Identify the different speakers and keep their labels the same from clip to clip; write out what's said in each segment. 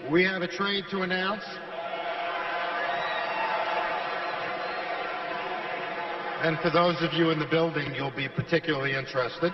Speaker 1: We have a trade to announce. And for those of you in the building, you'll be particularly interested.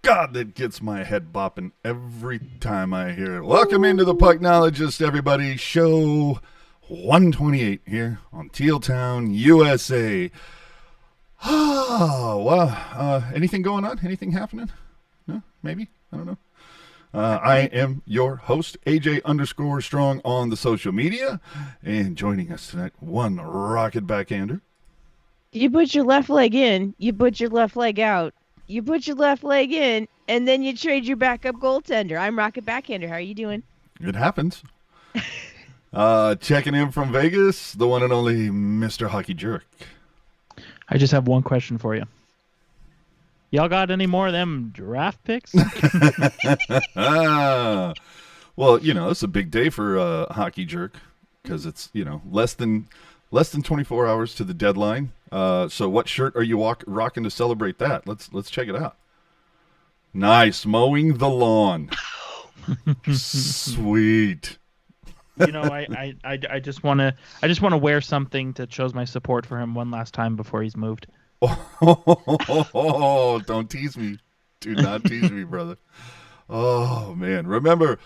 Speaker 2: God, that gets my head bopping every time I hear it. Welcome into the Pucknologists, everybody. Show 128 here on Teal Town, USA. Oh, wow. Anything going on? Anything happening? No? Maybe? I don't know. I am your host, AJ_Strong on the social media. And joining us tonight, one rocket backhander.
Speaker 3: You put your left leg in, you put your left leg out. You put your left leg in, and then you trade your backup goaltender. I'm Rocket Backhander. How are you doing?
Speaker 2: It happens. Checking in from Vegas, the one and only Mr. Hockey Jerk.
Speaker 4: I just have one question for you. Y'all got any more of them draft picks?
Speaker 2: Well, it's a big day for Hockey Jerk because it's, less than 24 hours to the deadline. So what shirt are you rocking to celebrate that? Let's check it out. Nice, mowing the lawn. Sweet.
Speaker 4: I just want to wear something that shows my support for him one last time before he's moved.
Speaker 2: Oh, don't tease me. Do not tease me, brother. Oh man, remember,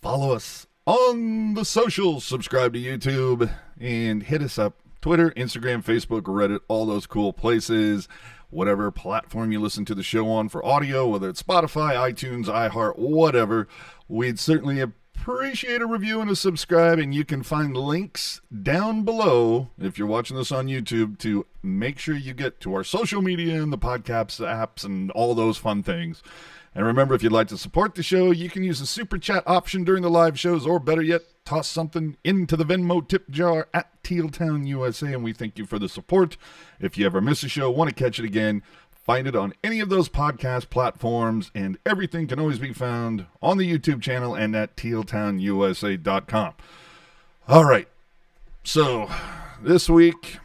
Speaker 2: follow us on the socials, subscribe to YouTube, and hit us up. Twitter, Instagram, Facebook, Reddit, all those cool places. Whatever platform you listen to the show on for audio, whether it's Spotify, iTunes, iHeart, whatever. We'd certainly appreciate a review and a subscribe, and you can find links down below, if you're watching this on YouTube, to make sure you get to our social media and the podcast apps and all those fun things. And remember, if you'd like to support the show, you can use the super chat option during the live shows, or better yet, toss something into the Venmo tip jar at Teal Town, USA, and we thank you for the support. If you ever miss a show, want to catch it again, find it on any of those podcast platforms, and everything can always be found on the YouTube channel and at tealtownusa.com. All right, so this week,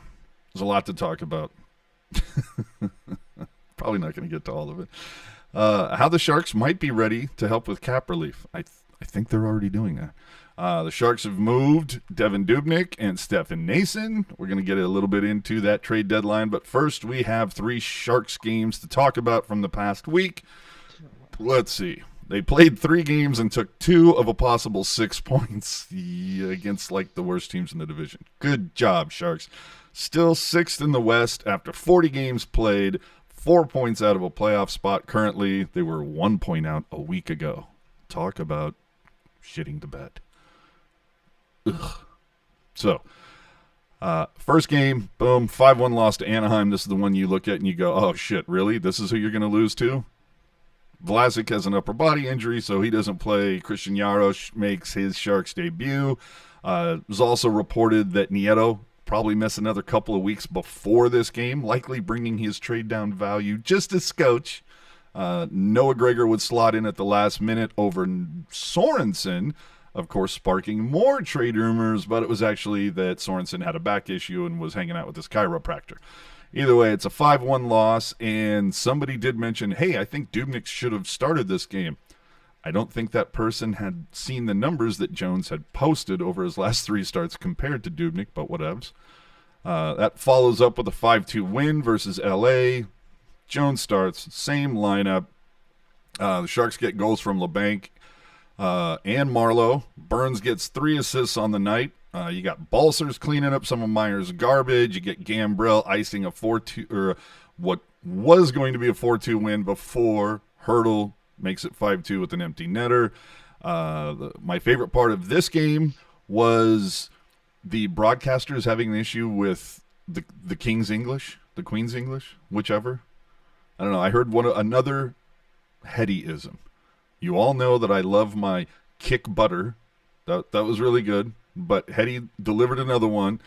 Speaker 2: there's a lot to talk about. Probably not going to get to all of it. How the Sharks might be ready to help with cap relief. I think they're already doing that. The Sharks have moved Devin Dubnyk and Stefan Noesen. We're going to get a little bit into that trade deadline, but first we have 3 Sharks games to talk about from the past week. Let's see. They played 3 games and took 2 of a possible 6 points against the worst teams in the division. Good job, Sharks. Still 6th in the West after 40 games played. 4 points out of a playoff spot currently. They were 1 point out a week ago. Talk about shitting the bed. Ugh. So, first game, boom, 5-1 loss to Anaheim. This is the one you look at and you go, oh shit, really? This is who you're going to lose to? Vlasic has an upper body injury, so he doesn't play. Christian Jaros makes his Sharks debut. It was also reported that Nieto probably miss another couple of weeks before this game, likely bringing his trade down value just a scotch. Noah Gregor would slot in at the last minute over Sorensen, of course, sparking more trade rumors, but it was actually that Sorensen had a back issue and was hanging out with his chiropractor. Either way, it's a 5-1 loss, and somebody did mention, hey, I think Dubnyk should have started this game. I don't think that person had seen the numbers that Jones had posted over his last 3 starts compared to Dubnyk, but whatevs. That follows up with a 5-2 win versus LA. Jones starts, same lineup. The Sharks get goals from Labanc and Marleau. Burns gets 3 assists on the night. You got Balsers cleaning up some of Myers' garbage. You get Gabriel icing a 4-2, or what was going to be a 4-2 win before Hurdle makes it 5-2 with an empty netter. My favorite part of this game was the broadcasters having an issue with the King's English, the Queen's English, whichever. I don't know. I heard another Hettyism. You all know that I love my kick butter. That was really good. But Hetty delivered another one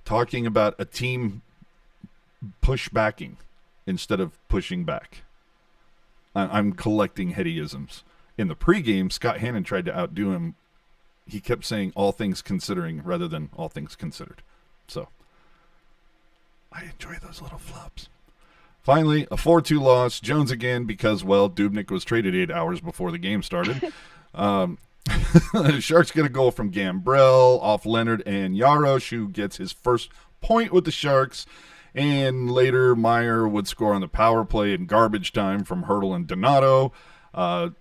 Speaker 2: talking about a team push backing instead of pushing back. I'm collecting headyisms. In the pregame, Scott Hannon tried to outdo him. He kept saying all things considering rather than all things considered. So I enjoy those little flops. Finally, a 4-2 loss. Jones again because, well, Dubnyk was traded 8 hours before the game started. The Sharks get a goal from Gabriel off Leonard and Jaros, who gets his first point with the Sharks. And later, Meyer would score on the power play in garbage time from Hurdle and Donato.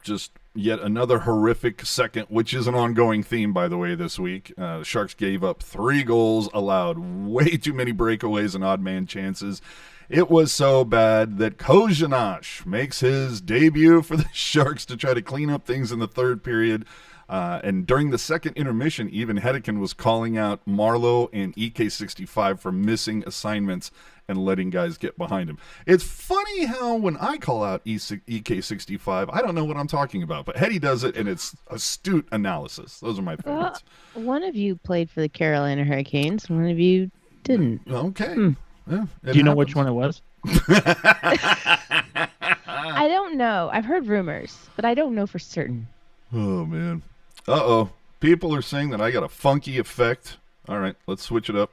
Speaker 2: Just yet another horrific second, which is an ongoing theme, by the way, this week. The Sharks gave up 3 goals, allowed way too many breakaways and odd man chances. It was so bad that Kozhinash makes his debut for the Sharks to try to clean up things in the third period. And during the second intermission, even Hedican was calling out Marleau and EK65 for missing assignments and letting guys get behind him. It's funny how when I call out EK65, I don't know what I'm talking about, but Hedy does it, and it's astute analysis. Those are my favorites.
Speaker 3: Well, one of you played for the Carolina Hurricanes. One of you didn't.
Speaker 2: Okay. Yeah,
Speaker 4: do you know which one it was?
Speaker 3: I don't know. I've heard rumors, but I don't know for certain.
Speaker 2: Oh, man. Uh-oh. People are saying that I got a funky effect. All right, let's switch it up.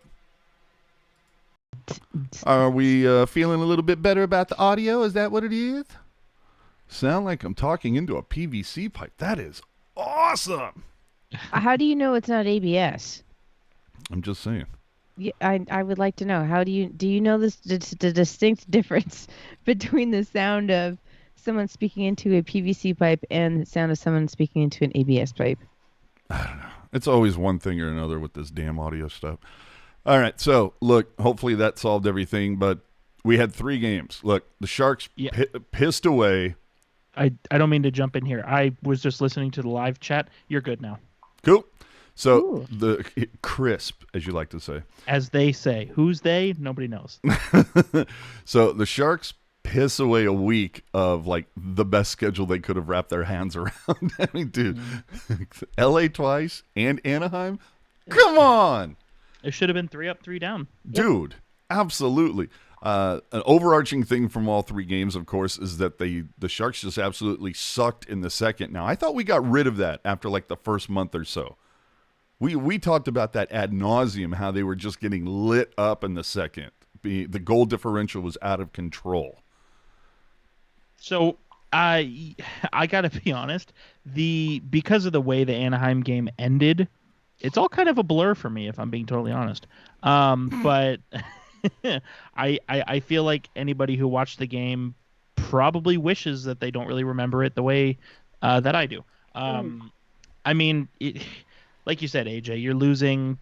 Speaker 2: Are we feeling a little bit better about the audio? Is that what it is? Sound like I'm talking into a PVC pipe. That is awesome.
Speaker 3: How do you know it's not ABS?
Speaker 2: I'm just saying.
Speaker 3: Yeah, I would like to know. How do you know the distinct difference between the sound of someone speaking into a PVC pipe and the sound of someone speaking into an ABS pipe?
Speaker 2: I don't know. It's always one thing or another with this damn audio stuff. All right, so look, hopefully that solved everything, but we had 3 games. Look, the Sharks pissed away.
Speaker 4: I don't mean to jump in here. I was just listening to the live chat. You're good now.
Speaker 2: Cool. So
Speaker 3: Ooh.
Speaker 2: the crisp, as you like to say.
Speaker 4: As they say. Who's they? Nobody knows.
Speaker 2: So the Sharks piss away a week of like the best schedule they could have wrapped their hands around. I mean, dude, LA twice and Anaheim? Come on.
Speaker 4: It should have been 3 up, 3 down.
Speaker 2: Dude, absolutely. An overarching thing from all 3 games, of course, is that the Sharks just absolutely sucked in the second. Now, I thought we got rid of that after like the first month or so. We talked about that ad nauseum, how they were just getting lit up in the second. The goal differential was out of control.
Speaker 4: So I gotta be honest, because of the way the Anaheim game ended, it's all kind of a blur for me, if I'm being totally honest. But I feel like anybody who watched the game probably wishes that they don't really remember it the way that I do. I mean, like you said, AJ, you're losing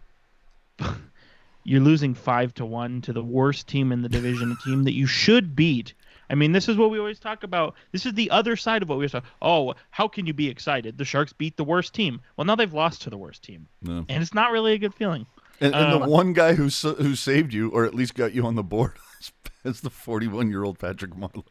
Speaker 4: 5-1 to the worst team in the division, a team that you should beat. I mean, this is what we always talk about. This is the other side of what we always talk. Oh, how can you be excited? The Sharks beat the worst team. Well, now they've lost to the worst team, and it's not really a good feeling.
Speaker 2: And the one guy who saved you, or at least got you on the board, is the 41-year-old Patrick Marleau.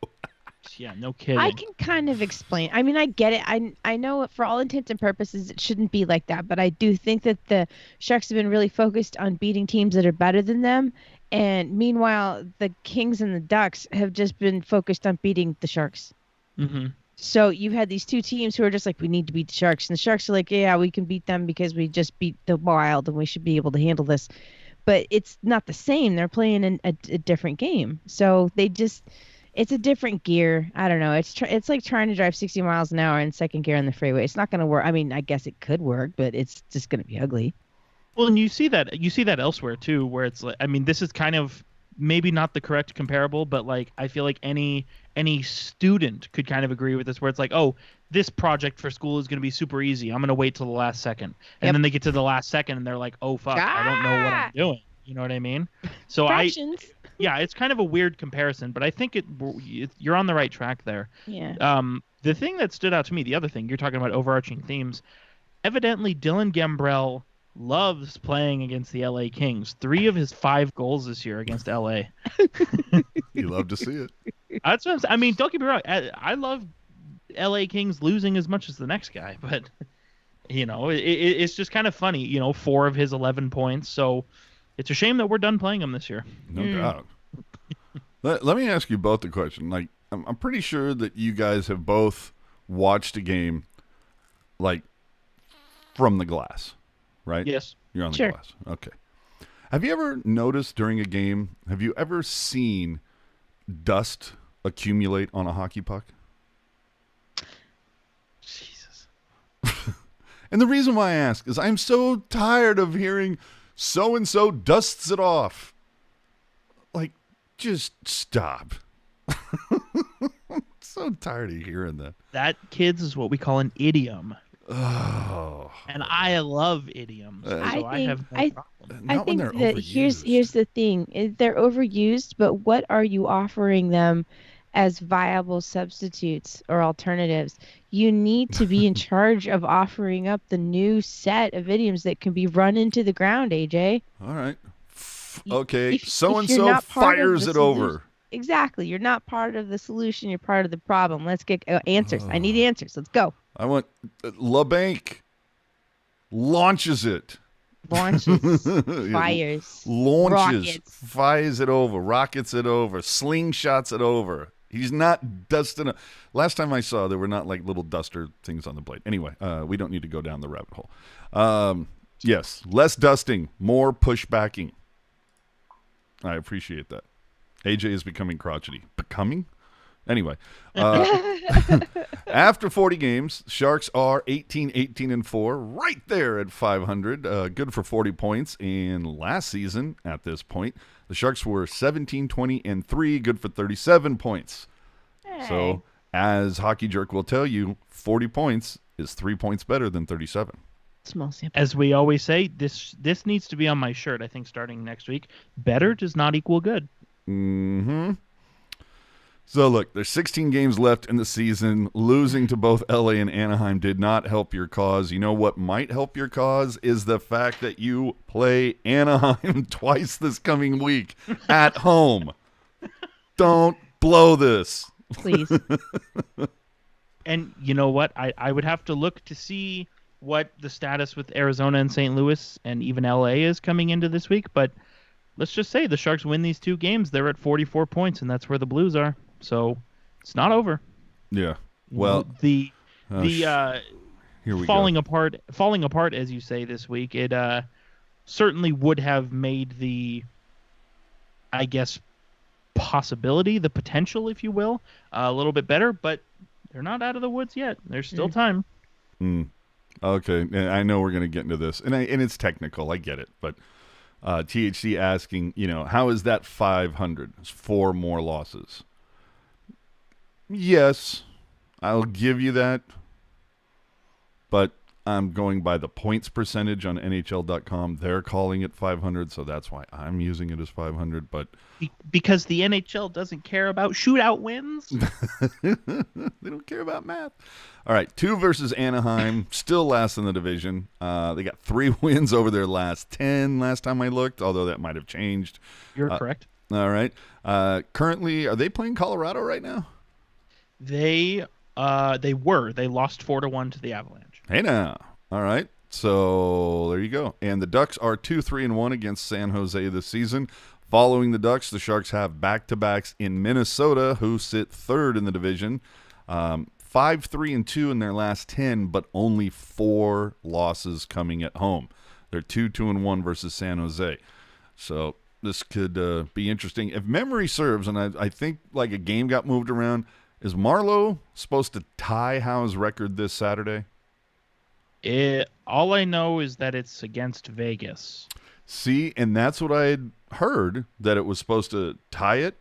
Speaker 4: Yeah, no kidding.
Speaker 3: I can kind of explain. I mean, I get it. I know for all intents and purposes it shouldn't be like that, but I do think that the Sharks have been really focused on beating teams that are better than them, and meanwhile the Kings and the Ducks have just been focused on beating the Sharks.
Speaker 4: Mm-hmm.
Speaker 3: So you've had these 2 teams who are just like, we need to beat the Sharks, and the Sharks are like, yeah, we can beat them because we just beat the Wild and we should be able to handle this. But it's not the same. They're playing in a different game, so it's a different gear. I don't know. It's like trying to drive 60 miles an hour in second gear on the freeway. It's not going to work. I mean, I guess it could work, but it's just going to be ugly.
Speaker 4: Well, and you see that elsewhere too, where it's like, I mean, this is kind of maybe not the correct comparable, but like I feel like any student could kind of agree with this, where it's like, oh, this project for school is going to be super easy. I'm going to wait till the last second, and then they get to the last second and they're like, oh fuck, I don't know what I'm doing. You know what I mean? So yeah, it's kind of a weird comparison, but I think you're on the right track there.
Speaker 3: Yeah.
Speaker 4: The thing that stood out to me, the other thing, you're talking about overarching themes. Evidently, Dylan Gabriel loves playing against the LA Kings. 3 of his 5 goals this year against LA.
Speaker 2: You love to see it.
Speaker 4: That's what I'm saying. I mean, don't get me wrong. I love LA Kings losing as much as the next guy, but you know, it's just kind of funny. You know, 4 of his 11 points. So it's a shame that we're done playing him this year.
Speaker 2: No doubt. Let me ask you both the question. Like, I'm pretty sure that you guys have both watched a game, like, from the glass, right?
Speaker 4: Yes.
Speaker 2: You're on the
Speaker 3: Sure.
Speaker 2: glass. Okay. Have you ever noticed during a game, have you ever seen dust accumulate on a hockey puck?
Speaker 4: Jesus.
Speaker 2: And the reason why I ask is I'm so tired of hearing so-and-so dusts it off. Like, just stop. I'm so tired of hearing that.
Speaker 4: That, kids, is what we call an idiom.
Speaker 2: Oh.
Speaker 4: And I love idioms. So I have no problem.
Speaker 3: I
Speaker 2: Not when
Speaker 3: think
Speaker 2: they're
Speaker 3: that here's
Speaker 2: overused.
Speaker 3: the thing. They're overused, but what are you offering them as viable substitutes or alternatives? You need to be in charge of offering up the new set of idioms that can be run into the ground, AJ.
Speaker 2: All right.
Speaker 3: Y-
Speaker 2: Okay,
Speaker 3: if you're
Speaker 2: so-and-so
Speaker 3: not part of
Speaker 2: fires
Speaker 3: the
Speaker 2: it
Speaker 3: solution-
Speaker 2: over.
Speaker 3: Exactly. You're not part of the solution. You're part of the problem. Let's get answers. I need answers. Let's go.
Speaker 2: I want Labanc launches it.
Speaker 3: Launches,
Speaker 2: Yeah,
Speaker 3: fires,
Speaker 2: launches,
Speaker 3: rockets.
Speaker 2: fires it over, rockets it over, slingshots it over. He's not dusting. Last time I saw, there were not like little duster things on the blade. Anyway, we don't need to go down the rabbit hole. Yes, less dusting, more pushbacking. I appreciate that. AJ is becoming crotchety. Becoming? Anyway, after 40 games, Sharks are 18-18-4, right there at 500, good for 40 points. And last season, at this point, the Sharks were 17-20-3, good for 37 points. So, as Hockey Jerk will tell you, 40 points is 3 points better than 37.
Speaker 3: Small sample.
Speaker 4: As we always say, this needs to be on my shirt, I think, starting next week. Better does not equal good.
Speaker 2: Mm-hmm. So, look, there's 16 games left in the season. Losing to both LA and Anaheim did not help your cause. You know what might help your cause is the fact that you play Anaheim twice this coming week at home. Don't blow this.
Speaker 3: Please.
Speaker 4: And you know what? I would have to look to see what the status with Arizona and St. Louis and even LA is coming into this week. But let's just say the Sharks win these two games. They're at 44 points, and that's where the Blues are. So it's not over.
Speaker 2: Yeah. Well,
Speaker 4: the
Speaker 2: here we
Speaker 4: falling apart, as you say, this week, it certainly would have made the, I guess, possibility, the potential, if you will, a little bit better, but they're not out of the woods yet. There's still time.
Speaker 2: Okay, and I know we're going to get into this, and it's technical. I get it, but THC asking, how is that 500? It's 4 more losses. Yes, I'll give you that, but I'm going by the points percentage on NHL.com. They're calling it 500, so that's why I'm using it as 500. But
Speaker 4: because the NHL doesn't care about shootout wins.
Speaker 2: they don't care about math. All right, 2 versus Anaheim, still last in the division. They got 3 wins over their last 10 last time I looked, although that might have changed.
Speaker 4: You're correct.
Speaker 2: All right. Currently, are they playing Colorado right now?
Speaker 4: They were. They lost 4-1 to the Avalanche.
Speaker 2: Hey now. All right. So there you go. And the Ducks are 2-3-1 against San Jose this season. Following the Ducks, the Sharks have back-to-backs in Minnesota, who sit third in the division. 5-3-2 in their last 10, but only 4 losses coming at home. They're 2-2-1 versus San Jose. So this could be interesting. If memory serves, and I think like a game got moved around, is Marleau supposed to tie Howe's record this Saturday?
Speaker 4: All I know is that it's against Vegas.
Speaker 2: See, and that's what I had heard, that it was supposed to tie it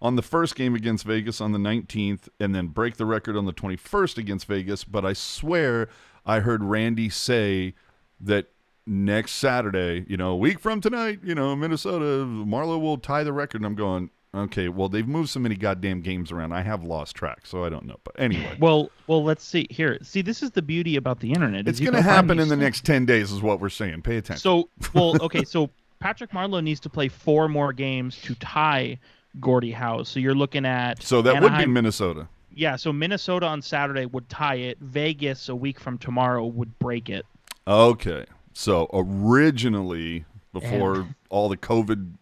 Speaker 2: on the first game against Vegas on the 19th and then break the record on the 21st against Vegas. But I swear I heard Randy say that next Saturday, a week from tonight, Minnesota, Marleau will tie the record. And I'm going, okay, well, they've moved so many goddamn games around. I have lost track, so I don't know. But anyway.
Speaker 4: Well, let's see here. See, this is the beauty about the internet.
Speaker 2: It's going to happen in the next 10 days is what we're saying. Pay attention.
Speaker 4: So Patrick Marleau needs to play 4 more games to tie Gordie Howe. So you're looking at
Speaker 2: So that
Speaker 4: Anaheim,
Speaker 2: would be Minnesota.
Speaker 4: Yeah, so Minnesota on Saturday would tie it. Vegas a week from tomorrow would break it.
Speaker 2: Okay. So originally, before all the COVID,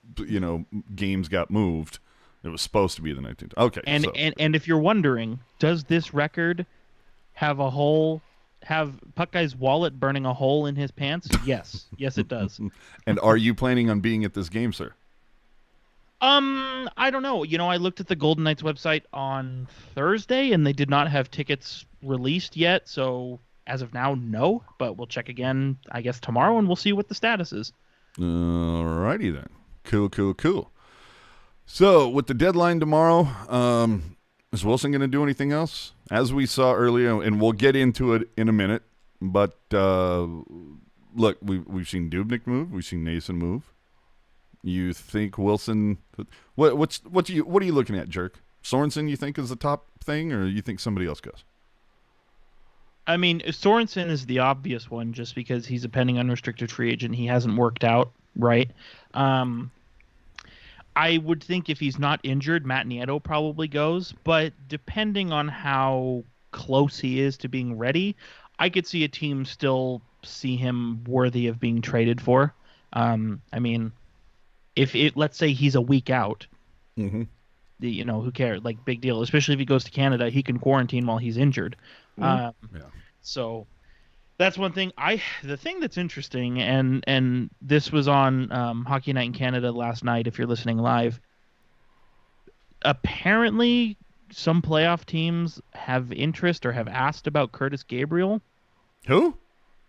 Speaker 2: games got moved, It was supposed to be the 19th. Okay.
Speaker 4: And
Speaker 2: so.
Speaker 4: and if you're wondering, does this record have Puck Guy's wallet burning a hole in his pants? Yes. Yes, it does.
Speaker 2: And are you planning on being at this game, sir?
Speaker 4: I don't know. I looked at the Golden Knights website on Thursday, and they did not have tickets released yet. So as of now, no. But we'll check again, I guess, tomorrow, and we'll see what the status is.
Speaker 2: All righty then. Cool. So with the deadline tomorrow, is Wilson going to do anything else? As we saw earlier, and we'll get into it in a minute. But look, we've seen Dubnyk move, we've seen Noesen move. You think Wilson? What are you looking at, Jerk? Sorensen, you think is the top thing, or you think somebody else goes?
Speaker 4: I mean, Sorensen is the obvious one, just because he's a pending unrestricted free agent. He hasn't worked out, right? I would think if he's not injured, Matt Nieto probably goes. But depending on how close he is to being ready, I could see a team still see him worthy of being traded for. I mean, let's say he's a week out,
Speaker 2: mm-hmm.
Speaker 4: Who cares? Like, big deal. Especially if he goes to Canada, he can quarantine while he's injured.
Speaker 2: Yeah.
Speaker 4: So that's one thing. The thing that's interesting, and this was on Hockey Night in Canada last night, if you're listening live. Apparently, some playoff teams have interest or have asked about Curtis Gabriel.
Speaker 2: Who?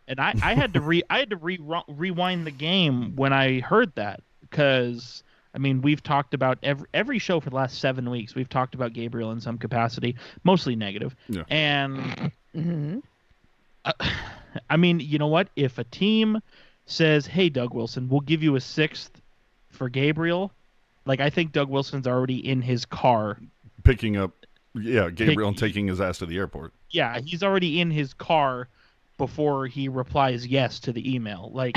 Speaker 4: And I had to rewind the game when I heard that, because I mean, we've talked about every show for the last 7 weeks. We've talked about Gabriel in some capacity, mostly negative.
Speaker 2: Yeah.
Speaker 4: And I mean, you know what? If a team says, "Hey, Doug Wilson, we'll give you a 6th for Gabriel," like, I think Doug Wilson's already in his car
Speaker 2: picking up, Gabriel and taking his ass to the airport.
Speaker 4: Yeah, he's already in his car before he replies yes to the email. Like,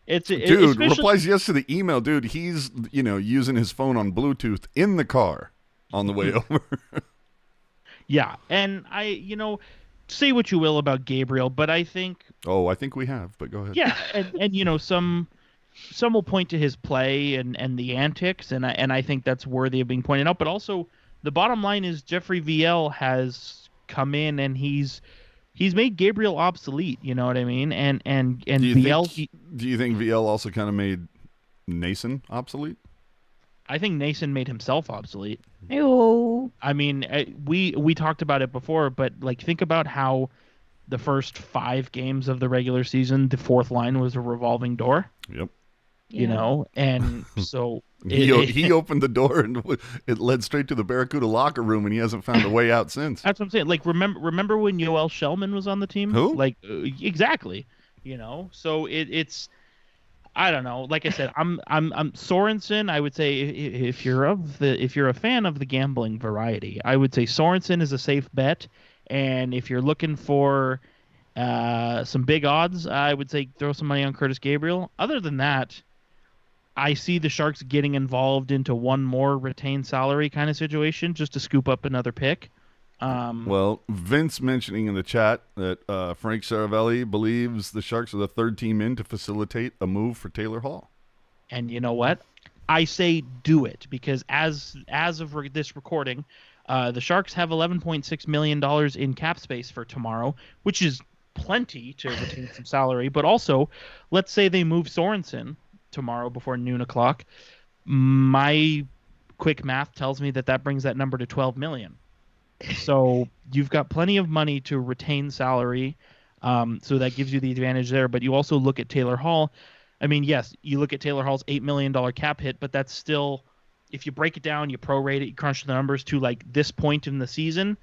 Speaker 2: dude, replies yes to the email, dude. He's using his phone on Bluetooth in the car on the way over.
Speaker 4: Yeah, and say what you will about Gabriel, but I think...
Speaker 2: Oh, I think we have, but go ahead.
Speaker 4: Yeah, and some will point to his play and the antics, and I think that's worthy of being pointed out. But also, the bottom line is Jeffrey Viel has come in and he's made Gabriel obsolete. You know what I mean? And Viel...
Speaker 2: Do you think Viel also kind of made Noesen obsolete?
Speaker 4: I think Noesen made himself obsolete.
Speaker 3: Ew.
Speaker 4: I mean, we talked about it before, but like, think about how the first 5 games of the regular season, the fourth line was a revolving door.
Speaker 2: Yep.
Speaker 4: And so
Speaker 2: he opened the door and it led straight to the Barracuda locker room, and he hasn't found a way out since.
Speaker 4: That's what I'm saying. Like, remember when Yoel Shellman was on the team?
Speaker 2: Who?
Speaker 4: Like, exactly. So it's. I don't know. Like I said, I'm Sorensen. I would say if you're a fan of the gambling variety, I would say Sorensen is a safe bet. And if you're looking for some big odds, I would say throw some money on Curtis Gabriel. Other than that, I see the Sharks getting involved into one more retained salary kind of situation just to scoop up another pick.
Speaker 2: Well, Vince mentioning in the chat that Frank Saravelli believes the Sharks are the third team in to facilitate a move for Taylor Hall.
Speaker 4: And you know what? I say do it, because as of this recording, the Sharks have $11.6 million in cap space for tomorrow, which is plenty to retain some salary. But also, let's say they move Sorensen tomorrow before noon o'clock. My quick math tells me that brings that number to $12 million. So you've got plenty of money to retain salary, so that gives you the advantage there. But you also look at Taylor Hall. I mean, yes, you look at Taylor Hall's $8 million cap hit, but that's still, if you break it down, you prorate it, you crunch the numbers to like this point in the season,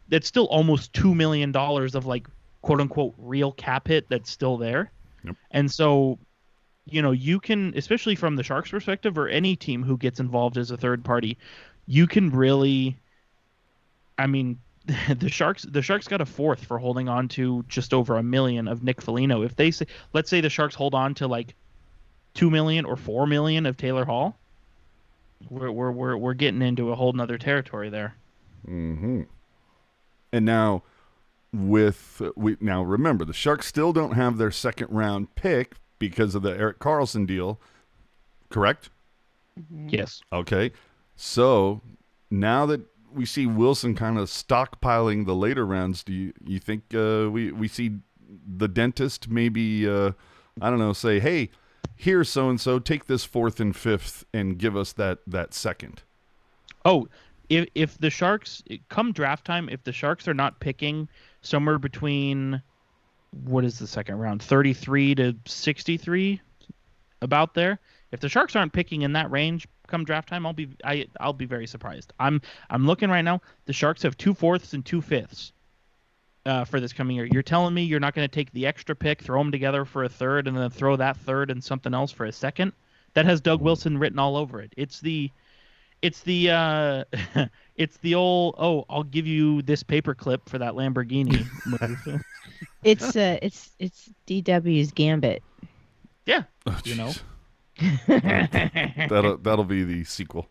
Speaker 4: that's still almost $2 million of like quote unquote real cap hit that's still there.
Speaker 2: Yep.
Speaker 4: And so, you can, especially from the Sharks' perspective or any team who gets involved as a third party, you can really. I mean, the Sharks got a 4th for holding on to just over $1 million of Nick Foligno. If they say, let's say the Sharks hold on to like $2 million or $4 million of Taylor Hall, we're getting into a whole nother territory there.
Speaker 2: Mm-hmm. And now remember, the Sharks still don't have their 2nd round pick because of the Erik Karlsson deal, correct?
Speaker 4: Mm-hmm. Yes.
Speaker 2: Okay. So now that we see Wilson kind of stockpiling the later rounds, do you think we see the dentist maybe, I don't know, say, hey, here's so-and-so, take this 4th and 5th and give us that second?
Speaker 4: Oh, if the Sharks, come draft time, if the Sharks are not picking somewhere between, what is the second round, 33 to 63, about there, if the Sharks aren't picking in that range come draft time, I'll be very surprised. I'm looking right now. The Sharks have 2 4ths and 2 5ths for this coming year. You're telling me you're not going to take the extra pick, throw them together for a 3rd, and then throw that 3rd and something else for a 2nd? That has Doug Wilson written all over it. It's the it's the old, oh, I'll give you this paperclip for that Lamborghini move.
Speaker 3: It's DW's Gambit.
Speaker 4: Yeah,
Speaker 2: Oh,
Speaker 4: you know.
Speaker 2: That'll be the sequel.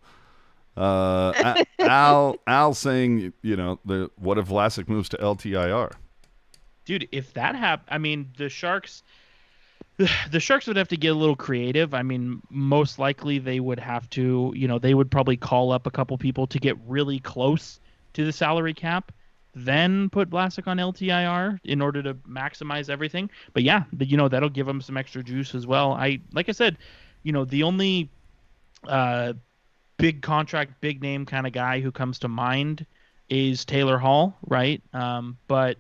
Speaker 2: Al saying, what if Vlasic moves to LTIR?
Speaker 4: Dude, if that happens, I mean, the Sharks would have to get a little creative. I mean, most likely they would have to, they would probably call up a couple people to get really close to the salary cap, then put Vlasic on LTIR in order to maximize everything. But yeah, that'll give them some extra juice as well. Like I said, the only big contract, big name kind of guy who comes to mind is Taylor Hall, right? But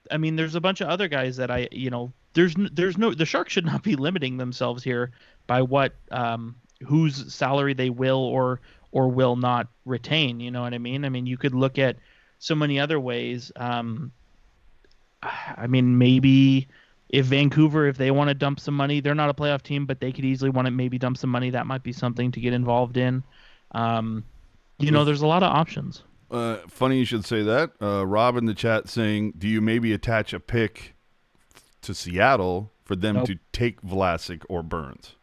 Speaker 4: I mean, there's a bunch of other guys that the Sharks should not be limiting themselves here by what whose salary they will or will not retain. You know what I mean? I mean, you could look at so many other ways. I mean, maybe if Vancouver, if they want to dump some money, they're not a playoff team, but they could easily want to maybe dump some money. That might be something to get involved in. There's a lot of options.
Speaker 2: Funny you should say that. Rob in the chat saying, do you maybe attach a pick to Seattle for them to take Vlasic or Burns?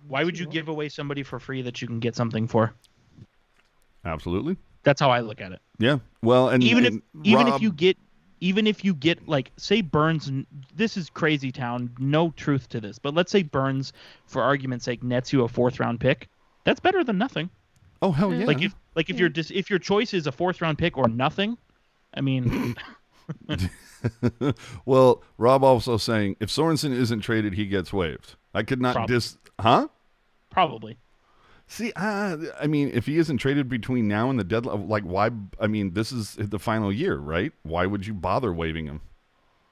Speaker 4: Why would you give away somebody for free that you can get something for?
Speaker 2: Absolutely.
Speaker 4: That's how I look at it.
Speaker 2: Yeah. Well, and
Speaker 4: even if you get like, say Burns, this is crazy town, no truth to this, but let's say Burns, for argument's sake, nets you a 4th round pick. That's better than nothing.
Speaker 2: Oh hell yeah!
Speaker 4: If your choice is a 4th round pick or nothing, I mean.
Speaker 2: Well, Rob also saying if Sorensen isn't traded, he gets waived. I could not
Speaker 4: Probably.
Speaker 2: See, I mean, if he isn't traded between now and the deadline, like why? I mean, this is the final year, right? Why would you bother waiving him?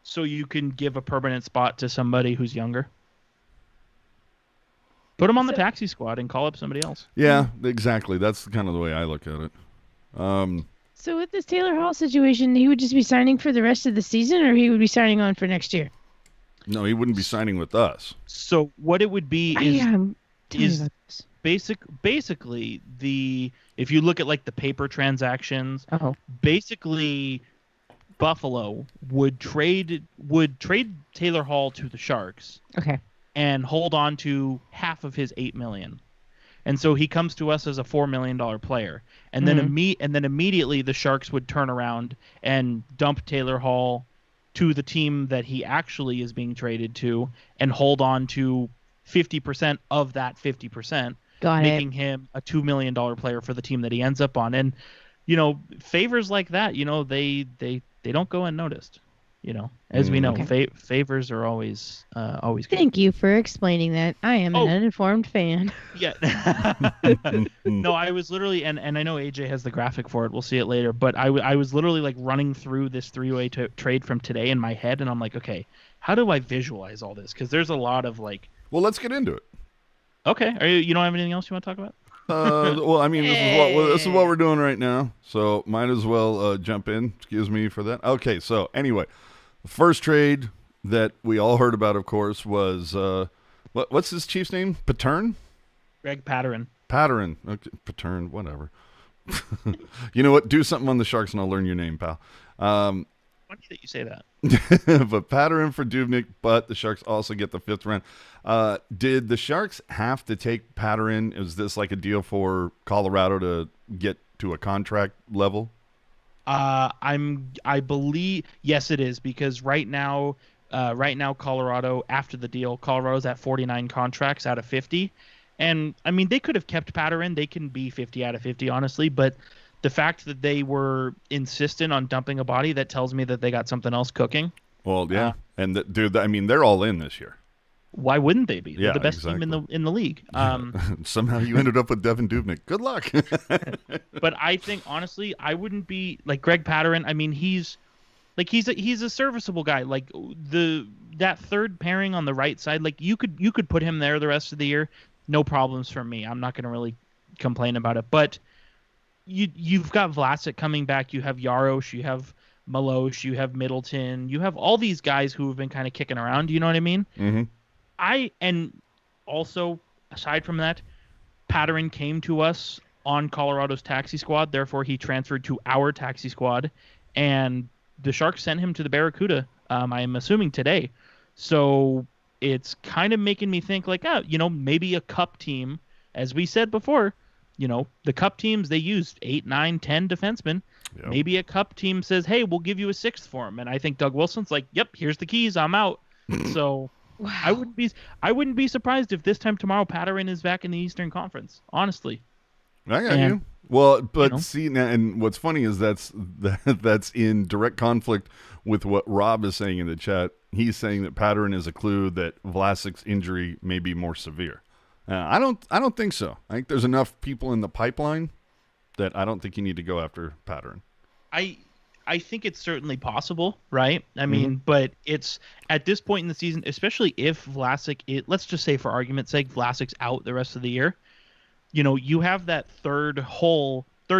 Speaker 4: So you can give a permanent spot to somebody who's younger. Put him on the taxi squad and call up somebody else.
Speaker 2: Yeah, exactly. That's kind of the way I look at it.
Speaker 3: So with this Taylor Hall situation, he would just be signing for the rest of the season, or he would be signing on for next year?
Speaker 2: No, he wouldn't be signing with us.
Speaker 4: So what it would be is basically if you look at like the paper transactions, basically Buffalo would trade Taylor Hall to the Sharks.
Speaker 3: Okay.
Speaker 4: And hold on to half of his $8 million. And so he comes to us as a $4 million player. And then immediately the Sharks would turn around and dump Taylor Hall to the team that he actually is being traded to and hold on to 50% of that 50%, making him a $2 million player for the team that he ends up on. And, favors like that, they don't go unnoticed. As we know, favors are always good.
Speaker 3: Thank you for explaining that. I am an uninformed fan.
Speaker 4: Yeah. No, I was literally, and I know AJ has the graphic for it. We'll see it later. But I was literally like running through this 3-way trade from today in my head, and I'm like, okay, how do I visualize all this? Because there's a lot of like.
Speaker 2: Well, let's get into it.
Speaker 4: Okay. You don't have anything else you want to talk about?
Speaker 2: Well, I mean, this is what we're doing right now, so might as well jump in. Excuse me for that. Okay, so anyway. The first trade that we all heard about, of course, was what's his Chief's name? Patern?
Speaker 4: Greg Pateryn.
Speaker 2: Okay, Patern, whatever. You know what? Do something on the Sharks and I'll learn your name, pal.
Speaker 4: Funny that you say that.
Speaker 2: But Pateryn for Dubnyk, but the Sharks also get the 5th round. Did the Sharks have to take Pateryn? Is this like a deal for Colorado to get to a contract level?
Speaker 4: I believe yes, it is, because right now Colorado, after the deal, Colorado's at 49 contracts out of 50, And I mean, they could have kept Patterson. They can be 50 out of 50, honestly. But the fact that they were insistent on dumping a body, that tells me that they got something else cooking.
Speaker 2: Well, yeah, and dude, I mean, they're all in this year.
Speaker 4: Why wouldn't they be? They're
Speaker 2: Yeah,
Speaker 4: the best
Speaker 2: exactly.
Speaker 4: team in the league.
Speaker 2: Somehow you ended up with Devin Dubnyk. Good luck.
Speaker 4: But I think honestly, I wouldn't be like Greg Patterson. I mean, he's a serviceable guy. Like that third pairing on the right side, like you could put him there the rest of the year, no problems for me. I'm not going to really complain about it. But you've got Vlasic coming back. You have Jaros. You have Marleau. You have Middleton. You have all these guys who have been kind of kicking around. You know what I mean?
Speaker 2: Mm-hmm.
Speaker 4: And also, aside from that, Patterson came to us on Colorado's taxi squad. Therefore, he transferred to our taxi squad, and the Sharks sent him to the Barracuda. I'm assuming today. So it's kind of making me think like, maybe a cup team, as we said before, the cup teams, they used 8, 9, 10 defensemen. Yep. Maybe a cup team says, hey, we'll give you a 6th for him. And I think Doug Wilson's like, yep, here's the keys. I'm out. So wow. I wouldn't be surprised if this time tomorrow Patterson is back in the Eastern Conference, honestly.
Speaker 2: I got you. Well, but see, now, and what's funny is that's in direct conflict with what Rob is saying in the chat. He's saying that Patterson is a clue that Vlasic's injury may be more severe. I don't think so. I think there's enough people in the pipeline that I don't think you need to go after Patterson.
Speaker 4: I think it's certainly possible, right? I mean, but it's at this point in the season, especially if Vlasic, let's just say for argument's sake, Vlasic's out the rest of the year. You have that third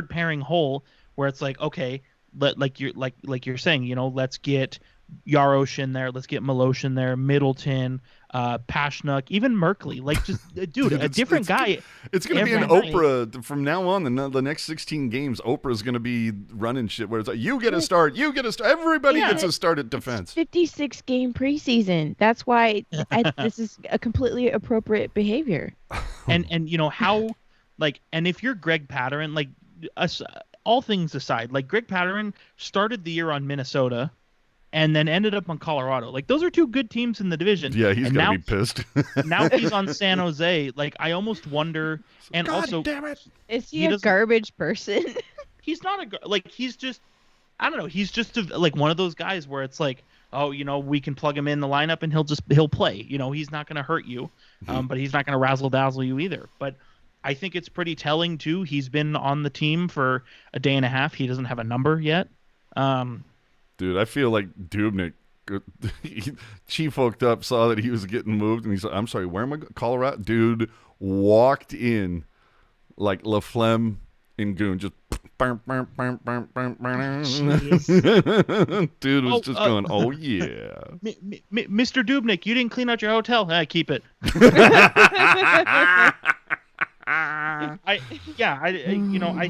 Speaker 4: pairing hole where it's like, okay, like you're saying, let's get Jaros in there, let's get Marleau in there, Middleton, Pashnuk, even Merkley. Like, just dude, a different guy.
Speaker 2: It's going to be an Oprah from now on. The next 16 games, Oprah's going to be running shit where it's like, you get a start, everybody gets a start at defense.
Speaker 3: 56 game preseason. That's why this is a completely appropriate behavior.
Speaker 4: And how, like, and if you're Greg Patterson, like, all things aside, like Greg Patterson started the year on Minnesota and then ended up on Colorado. Like, those are two good teams in the division.
Speaker 2: Yeah, he's going to be pissed.
Speaker 4: Now he's on San Jose. Like, I almost wonder. And
Speaker 2: God
Speaker 4: also,
Speaker 2: damn it.
Speaker 3: Is he a garbage person?
Speaker 4: He's not he's just, I don't know. He's just like one of those guys where it's like, oh, we can plug him in the lineup and he'll play. He's not going to hurt you, but he's not going to razzle dazzle you either. But I think it's pretty telling too. He's been on the team for a day and a half. He doesn't have a number yet.
Speaker 2: Dude, I feel like Dubnyk, Chief hooked up, saw that he was getting moved, and he's like, I'm sorry, where am I going? Colorado? Dude walked in like LaFlemme in Goon, just dude was just going, oh, yeah.
Speaker 4: Mr. Dubnyk, you didn't clean out your hotel. Keep it. I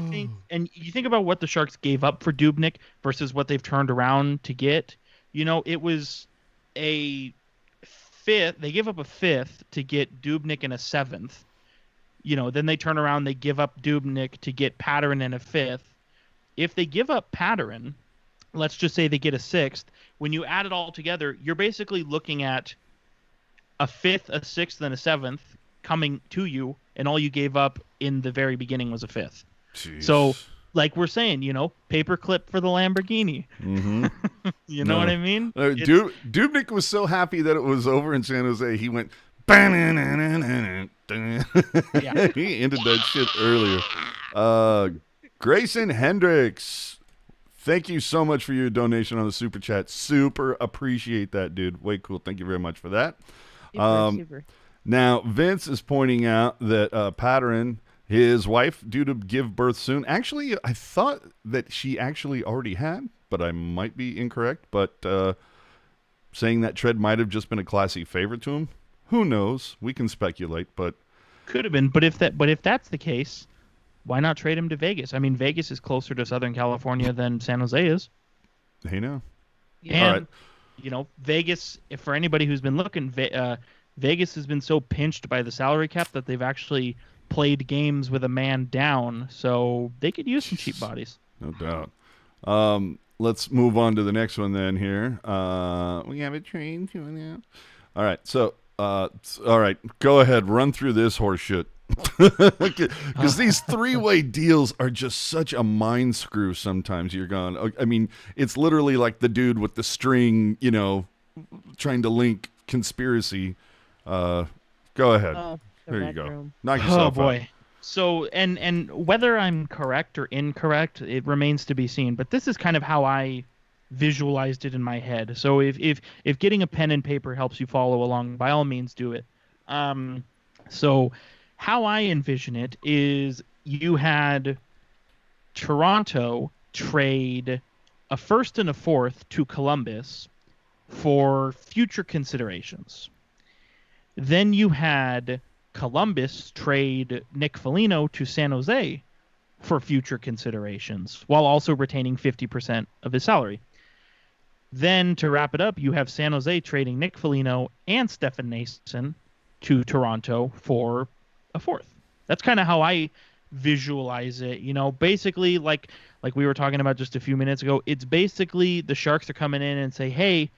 Speaker 4: think, and you think about what the Sharks gave up for Dubnyk versus what they've turned around to get. It was a 5th. They gave up a 5th to get Dubnyk and a 7th. Then they turn around, they give up Dubnyk to get Patterson and a 5th. If they give up Patterson, let's just say they get a 6th. When you add it all together, you're basically looking at a 5th, a 6th, and a 7th coming to you, and all you gave up in the very beginning was a 5th.
Speaker 2: Jeez.
Speaker 4: So, like we're saying, paperclip for the Lamborghini.
Speaker 2: Mm-hmm.
Speaker 4: You know what I mean?
Speaker 2: Dubnyk was so happy that it was over in San Jose, he went... He ended that shit earlier. Grayson Hendricks, thank you so much for your donation on the Super Chat. Super appreciate that, dude. Way cool. Thank you very much for that.
Speaker 3: Super.
Speaker 2: Now, Vince is pointing out that Patterson, his wife, due to give birth soon. Actually, I thought that she actually already had, but I might be incorrect. But saying that Tread might have just been a classy favorite to him. Who knows? We can speculate, but
Speaker 4: could have been. But if that's the case, why not trade him to Vegas? I mean, Vegas is closer to Southern California than San Jose is.
Speaker 2: Hey, now.
Speaker 4: And, Vegas, for anybody who's been looking, Vegas has been so pinched by the salary cap that they've actually played games with a man down, so they could use some cheap bodies.
Speaker 2: No doubt. Let's move on to the next one then here. We have a train coming out. All right, so, all right, go ahead. Run through this horse shit. Because these three-way deals are just such a mind screw sometimes. You're gone. I mean, it's literally like the dude with the string, trying to link conspiracy. Go ahead.
Speaker 3: Oh,
Speaker 2: there you go. Knock yourself
Speaker 4: boy.
Speaker 2: out.
Speaker 4: So, and whether I'm correct or incorrect, it remains to be seen. But this is kind of how I visualized it in my head. So if getting a pen and paper helps you follow along, by all means do it. So how I envision it is you had Toronto trade a first and a fourth to Columbus for future considerations. Then you had Columbus trade Nick Foligno to San Jose for future considerations, while also retaining 50% of his salary. Then, to wrap it up, you have San Jose trading Nick Foligno and Stefan Noesen to Toronto for a fourth. That's kind of how I visualize it. Basically, like we were talking about just a few minutes ago, it's basically the Sharks are coming in and say, hey,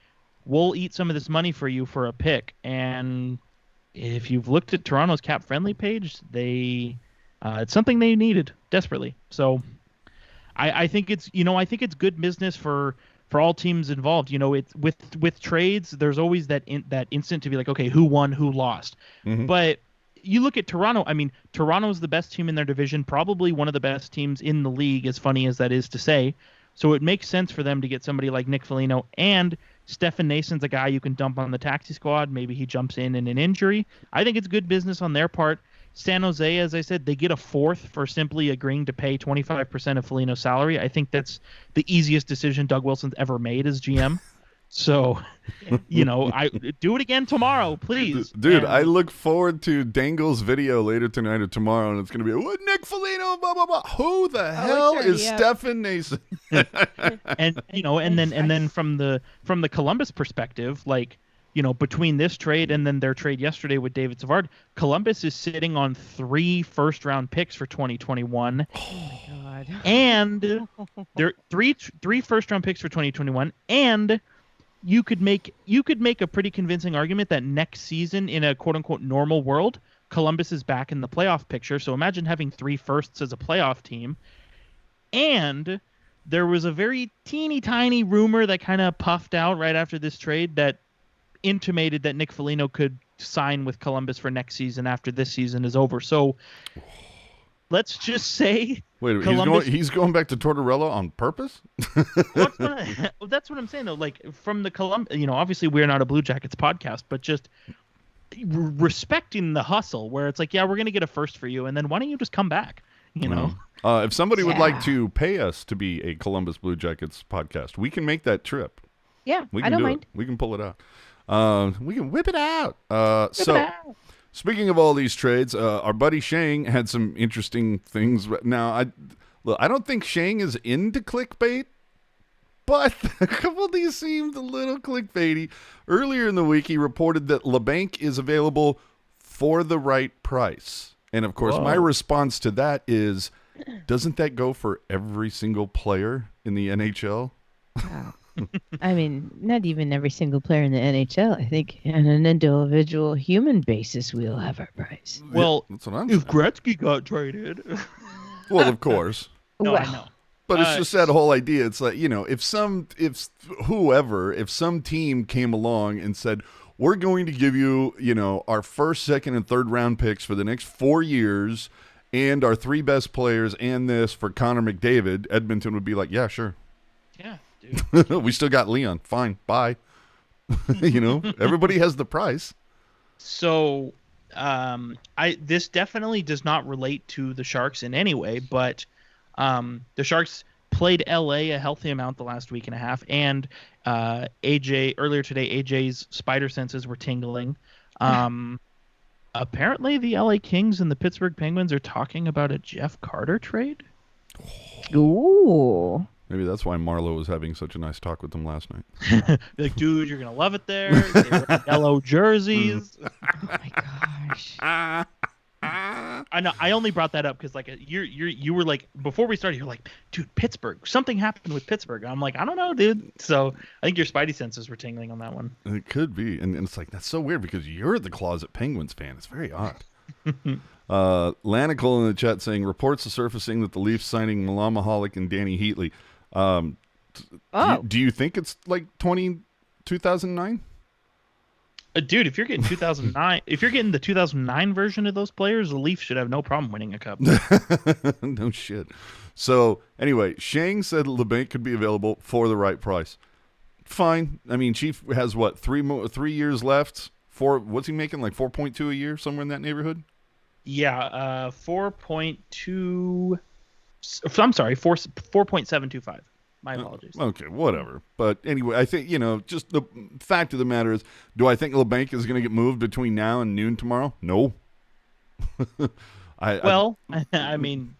Speaker 4: we'll eat some of this money for you for a pick. And if you've looked at Toronto's cap-friendly page, it's something they needed desperately. So I think it's good business for all teams involved. It's with trades, there's always that instant to be like, okay, who won, who lost.
Speaker 2: Mm-hmm.
Speaker 4: But you look at Toronto. I mean, Toronto's the best team in their division, probably one of the best teams in the league, as funny as that is to say. So it makes sense for them to get somebody like Nick Foligno, and Stefan Noesen's a guy you can dump on the taxi squad. Maybe he jumps in an injury. I think it's good business on their part. San Jose, as I said, they get a fourth for simply agreeing to pay 25% of Foligno's salary. I think that's the easiest decision Doug Wilson's ever made as GM. So, I do it again tomorrow, please.
Speaker 2: Dude, I look forward to Dangle's video later tonight or tomorrow, and it's going to be, Nick Foligno, blah, blah, blah. Who the hell is Stefan Noesen?
Speaker 4: and then from the Columbus perspective, between this trade and then their trade yesterday with David Savard, Columbus is sitting on 3 first-round picks for 2021.
Speaker 3: Oh my God.
Speaker 4: And there three first-round picks for 2021, and you could make a pretty convincing argument that next season, in a quote-unquote normal world, Columbus is back in the playoff picture. So imagine having 3 firsts as a playoff team. And there was a very teeny tiny rumor that kind of puffed out right after this trade that intimated that Nick Foligno could sign with Columbus for next season after this season is over. So let's just say,
Speaker 2: wait,
Speaker 4: Columbus,
Speaker 2: he's going back to Tortorella on purpose?
Speaker 4: That's what I'm saying though. Like from the obviously we're not a Blue Jackets podcast, but just respecting the hustle where it's like, yeah, we're going to get a first for you. And then why don't you just come back?
Speaker 2: If somebody would like to pay us to be a Columbus Blue Jackets podcast, we can make that trip.
Speaker 3: Yeah,
Speaker 2: we can
Speaker 3: I don't
Speaker 2: do
Speaker 3: mind.
Speaker 2: it. We can pull it out. We can whip it out. Speaking of all these trades, our buddy Shang had some interesting things. Now, I don't think Shang is into clickbait, but a couple of these seemed a little clickbaity. Earlier in the week, he reported that Labanc is available for the right price. And, of course, my response to that is, doesn't that go for every single player in the NHL?
Speaker 3: Wow. I mean, not even every single player in the NHL. I think on an individual human basis, we'll have our price.
Speaker 4: Well,
Speaker 2: that's what I'm
Speaker 4: if
Speaker 2: saying.
Speaker 4: Gretzky got traded.
Speaker 2: Well, of course.
Speaker 4: No,
Speaker 3: well,
Speaker 4: I know.
Speaker 2: But it's just that whole idea. It's like, if some team came along and said, we're going to give you, our first, second, and third round picks for the next 4 years and our 3 best players and this for Connor McDavid, Edmonton would be like, yeah, sure.
Speaker 4: Yeah.
Speaker 2: We still got Leon. Fine. Bye. Everybody has the price.
Speaker 4: So, this definitely does not relate to the Sharks in any way, but the Sharks played LA a healthy amount the last week and a half, and earlier today, AJ's spider senses were tingling. Apparently, the LA Kings and the Pittsburgh Penguins are talking about a Jeff Carter trade.
Speaker 3: Ooh.
Speaker 2: Maybe that's why Marleau was having such a nice talk with them last night.
Speaker 4: Like, dude, you're gonna love it there. They wear yellow jerseys.
Speaker 3: Oh my gosh.
Speaker 4: I know. I only brought that up because you were like, before we started, you're like, dude, Pittsburgh. Something happened with Pittsburgh. I'm like, I don't know, dude. So I think your spidey senses were tingling on that one.
Speaker 2: It could be, and it's like, that's so weird because you're the closet Penguins fan. It's very odd. Lanical in the chat saying, reports are surfacing that the Leafs signing Milan Mahalik and Danny Heatley. Do you think it's like 2009?
Speaker 4: Dude, if you're getting 2009, if you're getting the 2009 version of those players, the Leafs should have no problem winning a cup.
Speaker 2: No shit. So anyway, Shang said Labanc could be available for the right price. Fine. I mean, Chief has what, 3 years left? What's he making? Like 4.2 a year, somewhere in that neighborhood?
Speaker 4: Yeah, 4.2. I'm sorry, 4.725. My apologies.
Speaker 2: Okay, whatever. But anyway, I think, just the fact of the matter is, do I think Labanc is going to get moved between now and noon tomorrow? No.
Speaker 4: I mean,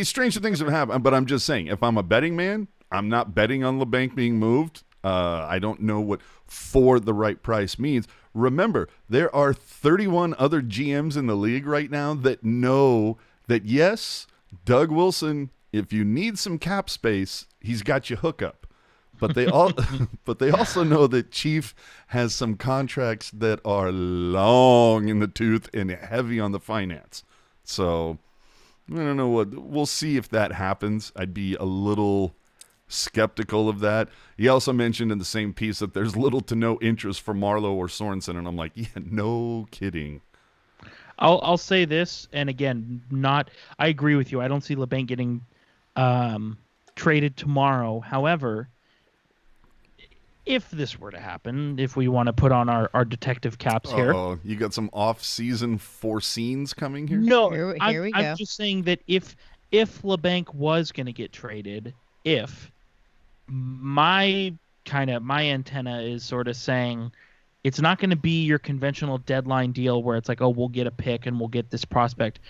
Speaker 2: stranger things have happened, but I'm just saying, if I'm a betting man, I'm not betting on Labanc being moved. I don't know what for the right price means. Remember, there are 31 other GMs in the league right now that know that, yes, Doug Wilson, if you need some cap space, he's got you hookup. But they also know that Chief has some contracts that are long in the tooth and heavy on the finance. So I don't know we'll see if that happens. I'd be a little skeptical of that. He also mentioned in the same piece that there's little to no interest for Marleau or Sorensen, and I'm like, yeah, no kidding.
Speaker 4: I'll say this, and again, I agree with you. I don't see Labanc getting traded tomorrow. However, if this were to happen, if we want to put on our detective caps here.
Speaker 2: Oh, you got some off-season forescenes coming here?
Speaker 4: No,
Speaker 3: here we go.
Speaker 4: I'm just saying that if Labanc was going to get traded, my antenna is sort of saying it's not going to be your conventional deadline deal where it's like, oh, we'll get a pick and we'll get this prospect.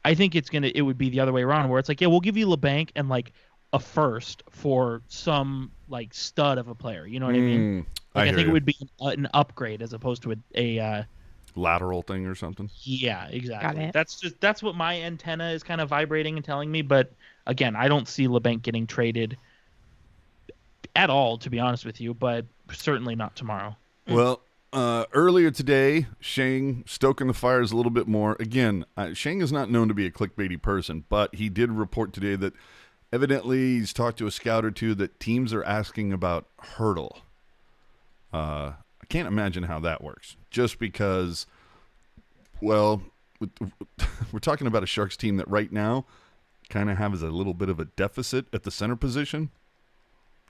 Speaker 4: I think it would be the other way around where it's like, yeah, we'll give you Labanc and like a first for some like stud of a player. You know what I mean? Like, I think it would be an upgrade as opposed to a
Speaker 2: lateral thing or something.
Speaker 4: Yeah, exactly. That's what my antenna is kind of vibrating and telling me. But again, I don't see Labanc getting traded at all, to be honest with you, but certainly not tomorrow.
Speaker 2: Well, earlier today, Shang stoking the fires a little bit more. Again, Shang is not known to be a clickbaity person, but he did report today that evidently he's talked to a scout or two that teams are asking about Hurdle. I can't imagine how that works. Just because, well, we're talking about a Sharks team that right now kind of has a little bit of a deficit at the center position.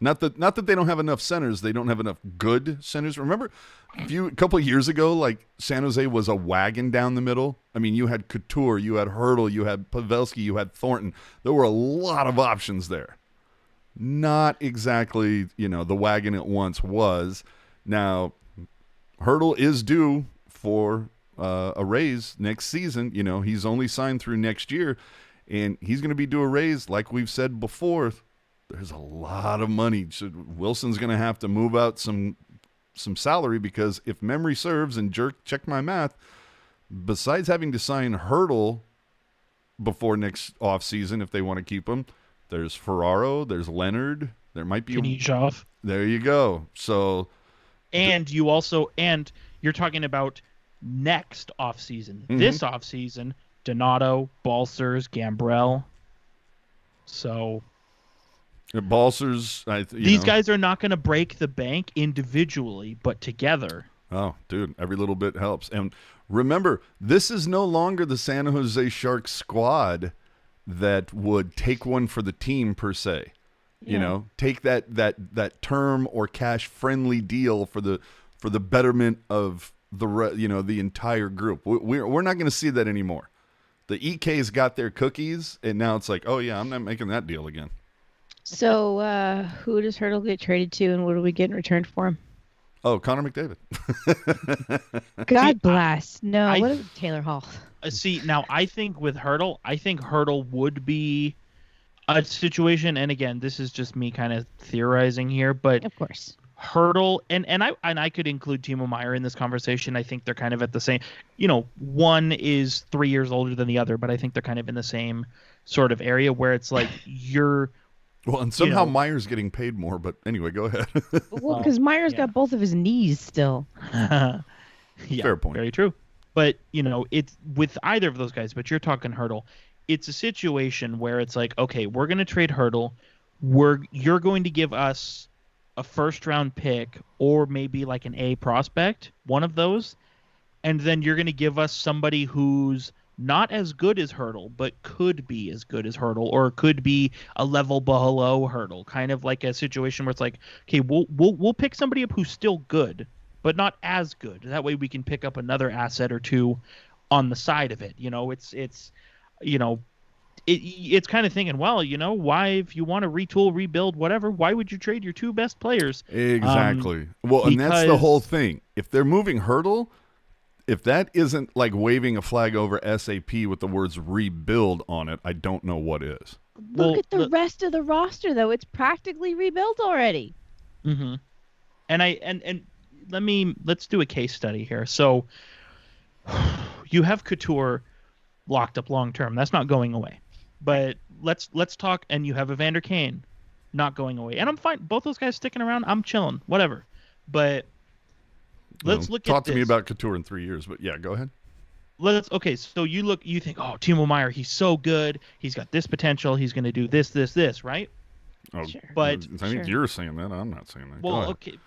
Speaker 2: Not that they don't have enough centers. They don't have enough good centers. Remember, a couple of years ago, like San Jose was a wagon down the middle. I mean, you had Couture, you had Hurdle, you had Pavelski, you had Thornton. There were a lot of options there. Not exactly, the wagon it once was. Now, Hurdle is due for a raise next season. He's only signed through next year, and he's going to be due a raise, like we've said before. There's a lot of money. So Wilson's going to have to move out some salary because if memory serves, and check my math, besides having to sign Hurdle before next offseason if they want to keep him, there's Ferraro, there's Leonard, there might be
Speaker 4: Knizhov.
Speaker 2: There you go. So
Speaker 4: and you're talking about next offseason. Mm-hmm. This offseason, Donato, Balcers, Gabriel. So
Speaker 2: Balcers,
Speaker 4: these guys are not going to break the bank individually, but together.
Speaker 2: Oh, dude, every little bit helps. And remember, this is no longer the San Jose Sharks squad that would take one for the team per se. Yeah. Take that term or cash friendly deal for the betterment of the entire group. We're not going to see that anymore. The EK's got their cookies, and now it's like, oh yeah, I'm not making that deal again.
Speaker 3: So, who does Hurdle get traded to, and what do we get in return for him?
Speaker 2: Oh, Connor McDavid.
Speaker 3: God bless. What is Taylor Hall?
Speaker 4: See, now I think with Hurdle, Hurdle would be a situation, and again, this is just me kind of theorizing here, but
Speaker 3: of course,
Speaker 4: Hurdle and I could include Timo Meier in this conversation. I think they're kind of at the same. One is 3 years older than the other, but I think they're kind of in the same sort of area where it's like you're.
Speaker 2: Well, and somehow Meier's getting paid more, but anyway, go ahead.
Speaker 3: Well, because Meier's got both of his knees still.
Speaker 4: Yeah,
Speaker 2: fair point.
Speaker 4: Very true. But, it's with either of those guys, but you're talking Hurdle. It's a situation where it's like, okay, we're going to trade Hurdle. You're going to give us a first round pick or maybe like an A prospect, one of those. And then you're going to give us somebody who's not as good as Hurdle, but could be as good as Hurdle, or could be a level below Hurdle. Kind of like a situation where it's like, okay, we'll pick somebody up who's still good, but not as good. That way we can pick up another asset or two on the side of it. It's kind of thinking, well, why, if you want to retool, rebuild, whatever, why would you trade your two best players?
Speaker 2: Exactly. And that's the whole thing. If they're moving Hurdle, if that isn't like waving a flag over SAP with the words rebuild on it, I don't know what is.
Speaker 3: Look at the rest of the roster, though. It's practically rebuilt already.
Speaker 4: Mm-hmm. And let's do a case study here. So you have Couture locked up long term. That's not going away. But let's talk. And you have Evander Kane not going away. And I'm fine. Both those guys sticking around. I'm chilling. Whatever. But let's look at this.
Speaker 2: Talk to me about Couture in 3 years. But yeah, go ahead.
Speaker 4: Okay, so you think, oh, Timo Meier, he's so good. He's got this potential. He's going to do this, right?
Speaker 2: Oh,
Speaker 3: sure.
Speaker 2: But I think you're saying that. I'm not saying that.
Speaker 4: Well, okay,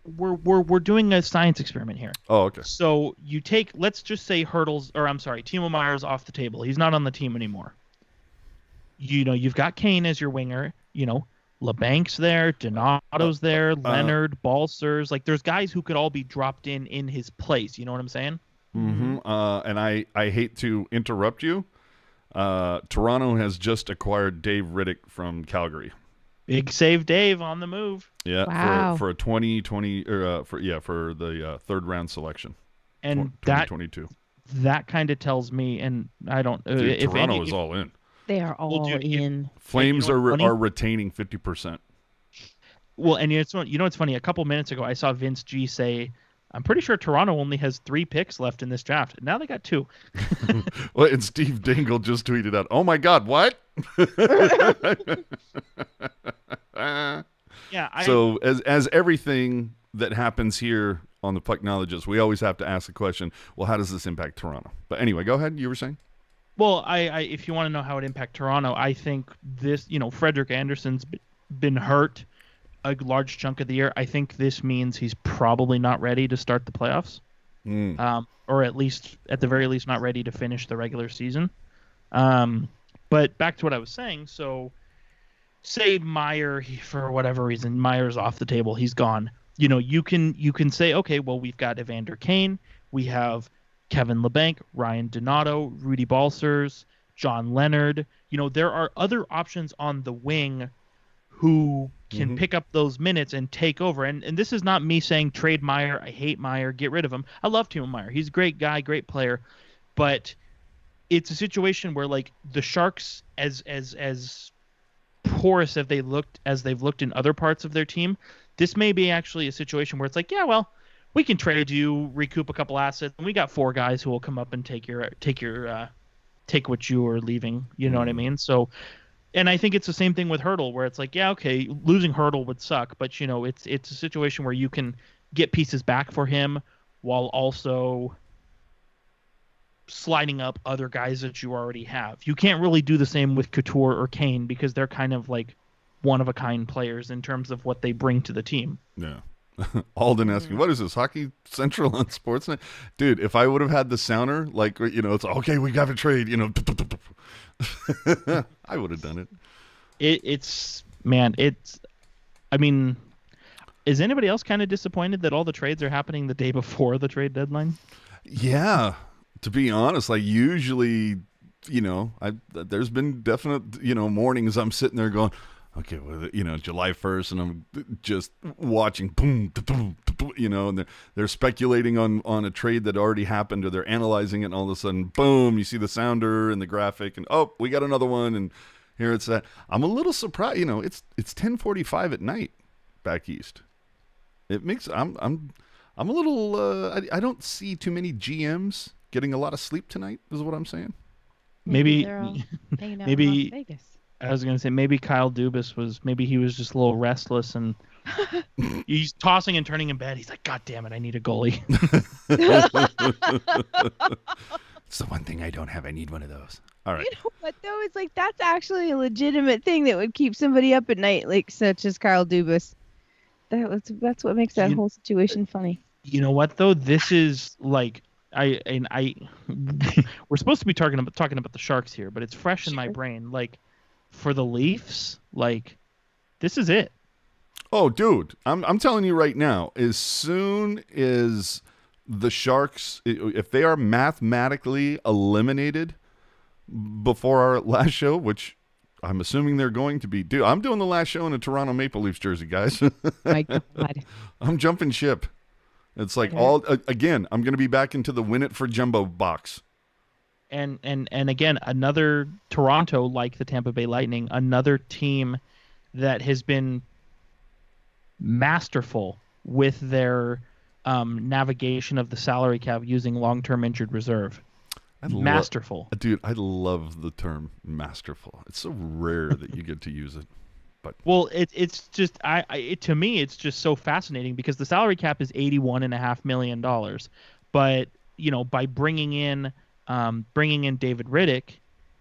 Speaker 4: we're doing a science experiment here.
Speaker 2: Oh, okay.
Speaker 4: So let's just say Timo Meier's off the table. He's not on the team anymore. You've got Kane as your winger. Labanc's there, Donato's there, Leonard, Balsers. Like, there's guys who could all be dropped in his place. You know what I'm saying?
Speaker 2: Mm-hmm. And I hate to interrupt you. Toronto has just acquired Dave Riddick from Calgary.
Speaker 4: Big save, Dave, on the move.
Speaker 2: Yeah,
Speaker 3: wow.
Speaker 2: for a 2020 for the third round selection.
Speaker 4: And
Speaker 2: 2022.
Speaker 4: That kind of tells me, and I don't.
Speaker 2: Dude, Toronto is all in.
Speaker 3: They are all in.
Speaker 2: Flames are retaining 50%.
Speaker 4: Well, and it's funny. A couple minutes ago, I saw Vince G say, "I'm pretty sure Toronto only has 3 picks left in this draft. Now they got 2."
Speaker 2: Well, and Steve Dingle just tweeted out, "Oh my God, what?"
Speaker 4: Yeah.
Speaker 2: So as everything that happens here on the Pucknologists, we always have to ask the question, well, how does this impact Toronto? But anyway, go ahead. You were saying?
Speaker 4: Well, if you want to know how it impacts Toronto, I think this, Frederik Andersen's been hurt a large chunk of the year. I think this means he's probably not ready to start the playoffs, or at the very least, not ready to finish the regular season. But back to what I was saying. So, say Meier, for whatever reason, Meier's off the table. He's gone. You can say, okay, well, we've got Evander Kane. We have Kevin Labanc, Ryan Donato, Rudy Balsers, John Leonard. There are other options on the wing who can pick up those minutes and take over. And this is not me saying trade Meier. I hate Meier. Get rid of him. I love Timo Meier. He's a great guy, great player. But it's a situation where, like, the Sharks, as porous as they've looked in other parts of their team, this may be actually a situation where it's like, yeah, well, we can trade you, recoup a couple assets, and we got 4 guys who will come up and take what you are leaving. You know what I mean? So, and I think it's the same thing with Hurdle, where it's like, yeah, okay, losing Hurdle would suck, but it's a situation where you can get pieces back for him while also sliding up other guys that you already have. You can't really do the same with Couture or Kane because they're kind of like one-of-a-kind players in terms of what they bring to the team.
Speaker 2: Yeah. Alden asking, what is this, Hockey Central on Sportsnet? Dude, if I would have had the sounder, like, it's okay, we got to trade, I would have done it. I mean, is anybody else kind of disappointed that all the trades are happening the day before the trade deadline? Yeah, to be honest, like, usually, there's been definite, mornings I'm sitting there going, okay, well, July 1st, and I'm just watching, boom, boom, boom, and they're speculating on a trade that already happened, or they're analyzing it, and all of a sudden, boom, you see the sounder and the graphic, and oh, we got another one, and here it's that. I'm a little surprised, it's 10:45 at night back east. It makes I'm a little. I don't see too many GMs getting a lot of sleep tonight. Is what I'm saying.
Speaker 3: Maybe they're all hanging out in Las Vegas.
Speaker 4: I was gonna say maybe Kyle Dubas was just a little restless and he's tossing and turning in bed. He's like, God damn it, I need a goalie.
Speaker 2: It's the one thing I don't have. I need one of those. All right.
Speaker 3: You know what though? It's like that's actually a legitimate thing that would keep somebody up at night, like such as Kyle Dubas. That's what makes that whole situation funny.
Speaker 4: You know what though? This is like we're supposed to be talking about the Sharks here, but it's fresh in my brain. Like for the Leafs, like this is it.
Speaker 2: Oh, dude, I'm telling you right now, as soon as the Sharks, if they are mathematically eliminated before our last show, which I'm assuming they're going to be. Dude, I'm doing the last show in a Toronto Maple Leafs jersey, guys.
Speaker 3: My God.
Speaker 2: I'm jumping ship. It's like again, I'm going to be back into the win it for Jumbo box.
Speaker 4: And again, another Toronto, like the Tampa Bay Lightning, another team that has been masterful with their navigation of the salary cap using long-term injured reserve. Masterful.
Speaker 2: Dude, I love the term masterful. It's so rare that you get to use it. But
Speaker 4: well, it's just to me it's just so fascinating because the salary cap is $81.5 million, but by bringing in David Riddick,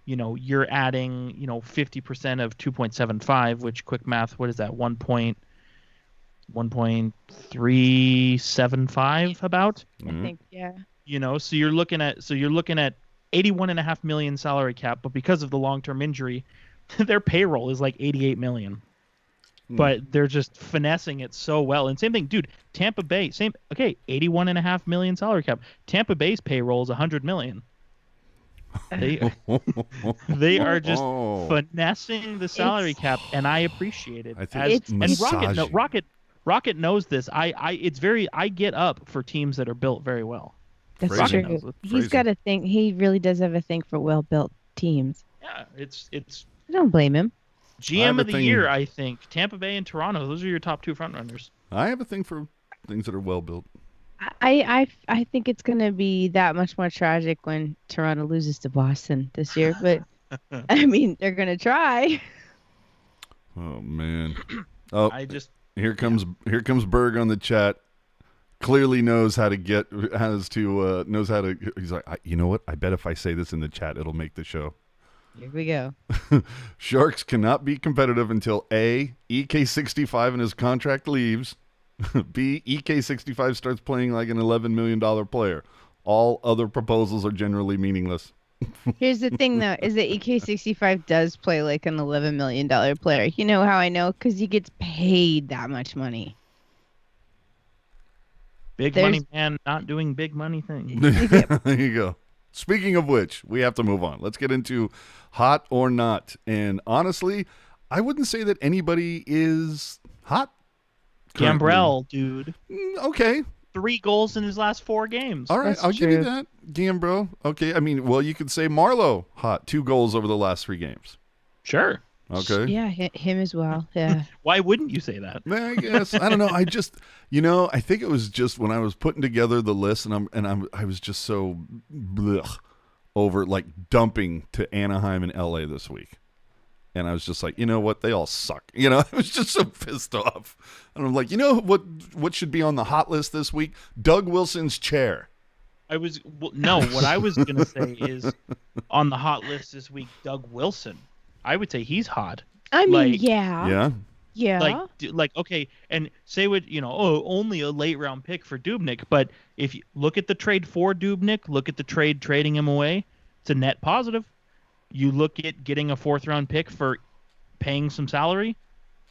Speaker 4: you're adding 50% of 2.75, which quick math, what is that, 1.375 about?
Speaker 3: I think, yeah.
Speaker 4: So you're looking at $81.5 million salary cap, but because of the long-term injury, their payroll is like $88 million. But they're just finessing it so well. And same thing, dude, Tampa Bay, $81.5 million salary cap. Tampa Bay's payroll is $100 million. They are just finessing the salary cap, and I appreciate it.
Speaker 2: I think
Speaker 4: and Rocket knows this. I get up for teams that are built very well.
Speaker 3: That's
Speaker 2: Phrasing.
Speaker 3: true. He's got a thing. He really does have a thing for well-built teams.
Speaker 4: Yeah, it's.
Speaker 3: I don't blame him.
Speaker 4: GM of the year, I think. Tampa Bay and Toronto. Those are your top two frontrunners.
Speaker 2: I have a thing for things that are well built.
Speaker 3: I think it's going to be that much more tragic when Toronto loses to Boston this year. But I mean, they're going to try.
Speaker 2: Oh man. Oh, here comes Berg on the chat. Clearly knows how to he's like, you know what? I bet if I say this in the chat, it'll make the show.
Speaker 3: Here we go.
Speaker 2: Sharks cannot be competitive until A, EK65 and his contract leaves. B, EK65 starts playing like an $11 million player. All other proposals are generally meaningless.
Speaker 3: Here's the thing, though, is that EK65 does play like an $11 million player. You know how I know? Because he gets paid that much money.
Speaker 4: Big money man not doing big money things.
Speaker 2: There you go. Speaking of which, we have to move on. Let's get into hot or not. And honestly, I wouldn't say that anybody is hot.
Speaker 4: Gabriel, dude.
Speaker 2: Okay.
Speaker 4: 3 goals in his last 4 games.
Speaker 2: All right,
Speaker 3: That's
Speaker 2: I'll
Speaker 3: true.
Speaker 2: give you that, Gabriel. Okay, I mean, well, you could say Marleau hot, 2 goals over the last 3 games.
Speaker 4: Sure.
Speaker 2: Okay.
Speaker 3: Yeah, him as well. Yeah.
Speaker 4: Why wouldn't you say that?
Speaker 2: I guess I don't know. I just, I think it was just when I was putting together the list, I was just so blech over like dumping to Anaheim and LA this week, and I was just like, you know what, they all suck. I was just so pissed off, and I'm like, what should be on the hot list this week? Doug Wilson's chair.
Speaker 4: What I was gonna say is on the hot list this week, Doug Wilson. I would say he's hot.
Speaker 3: I mean, yeah.
Speaker 2: Yeah.
Speaker 4: Like okay, and say what only a late round pick for Dubnyk, but if you look at the trade for Dubnyk, look at the trade trading him away, it's a net positive. You look at getting a 4th round pick for paying some salary,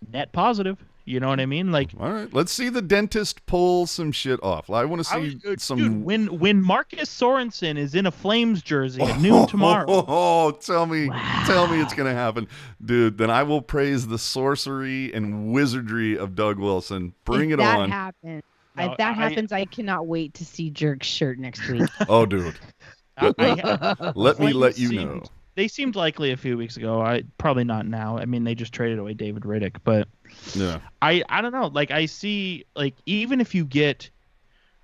Speaker 4: net positive. You know what I mean? Like,
Speaker 2: all right, let's see the dentist pull some shit off. I want to see some.
Speaker 4: Dude, when Marcus Sorensen is in a Flames jersey at noon tomorrow.
Speaker 2: Oh, tell me it's gonna happen, dude. Then I will praise the sorcery and wizardry of Doug Wilson. Bring it on.
Speaker 3: If that happens, I cannot wait to see Jerk's shirt next week.
Speaker 2: Oh, dude. Let me let you know.
Speaker 4: They seemed likely a few weeks ago. Probably not now. I mean, they just traded away David Riddick, but
Speaker 2: yeah,
Speaker 4: I don't know. Like I see, like even if you get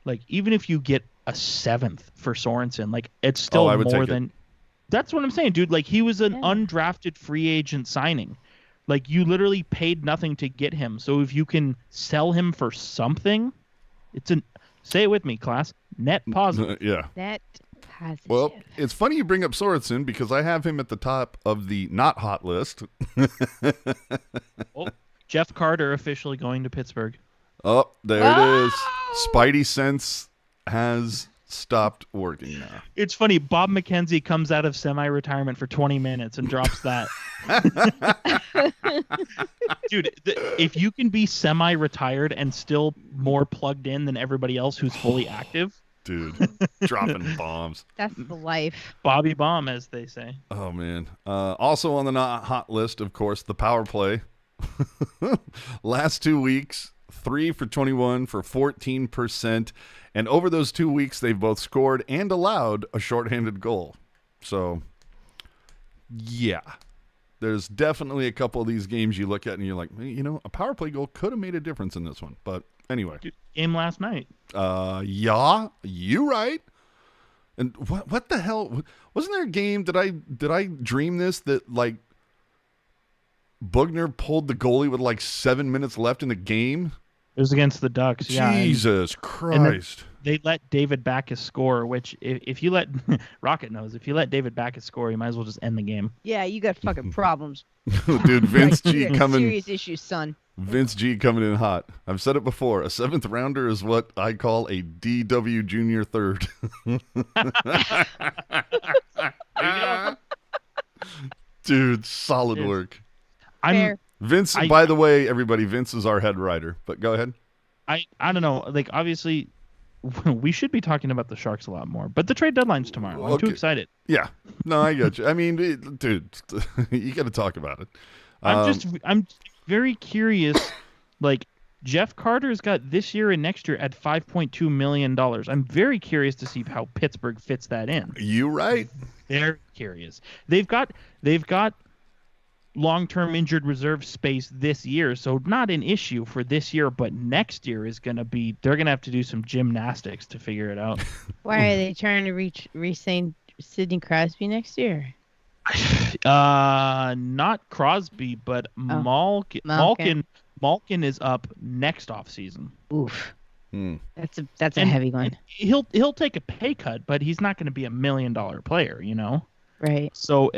Speaker 4: a 7th for Sorensen, like it's still more than That's what I'm saying, dude. Like, he was an undrafted free agent signing. Like, you literally paid nothing to get him. So if you can sell him for something, it's an, say it with me, class, net positive.
Speaker 2: Yeah.
Speaker 3: Net positive.
Speaker 2: Well, it's funny you bring up Sorensen because I have him at the top of the not hot list.
Speaker 4: Oh, Jeff Carter officially going to Pittsburgh.
Speaker 2: Oh, there it is. Spidey sense has stopped working now.
Speaker 4: It's funny. Bob McKenzie comes out of semi-retirement for 20 minutes and drops that. Dude, if you can be semi-retired and still more plugged in than everybody else who's fully active.
Speaker 2: Dude, dropping bombs.
Speaker 3: That's the life.
Speaker 4: Bobby Bomb, as they say.
Speaker 2: Oh, man. Also on the not hot list, of course, the power play. Last 2 weeks, 3 for 21 for 14%. And over those 2 weeks, they've both scored and allowed a shorthanded goal. So, yeah. There's definitely a couple of these games you look at and you're like, you know, a power play goal could have made a difference in this one. But anyway.
Speaker 4: Game last night.
Speaker 2: Yeah, you right. And what the hell? Wasn't there a game, did I dream this, that, like, Bugner pulled the goalie with, like, 7 minutes left in the game?
Speaker 4: It was against the Ducks.
Speaker 2: Jesus Christ.
Speaker 4: They let David Backes score, which if you let Rocket knows, if you let David Backes score, you might as well just end the game.
Speaker 3: Yeah, you got fucking problems.
Speaker 2: Dude, Vince G
Speaker 3: You got
Speaker 2: coming.
Speaker 3: serious issues, son.
Speaker 2: Vince G coming in hot. I've said it before. A 7th rounder is what I call a DW junior third. Dude, solid work.
Speaker 3: Fair.
Speaker 2: Vince, by the way, everybody, Vince is our head writer. But go ahead.
Speaker 4: I don't know. Like, obviously, we should be talking about the Sharks a lot more. But the trade deadline's tomorrow. I'm too excited.
Speaker 2: Yeah. No, I get you. I mean, dude, you got to talk about it.
Speaker 4: I'm very curious. Like, Jeff Carter's got this year and next year at $5.2 million. I'm very curious to see how Pittsburgh fits that in.
Speaker 2: You right.
Speaker 4: Very curious. They've got long-term injured reserve space this year, so not an issue for this year, but next year is going to be, they're going to have to do some gymnastics to figure it out.
Speaker 3: Why are they trying to re-sign Sidney Crosby next year?
Speaker 4: Not Crosby, but Malkin is up next offseason.
Speaker 3: Oof. That's a heavy one.
Speaker 4: He'll take a pay cut, but he's not going to be $1 million player, you know?
Speaker 3: Right.
Speaker 4: So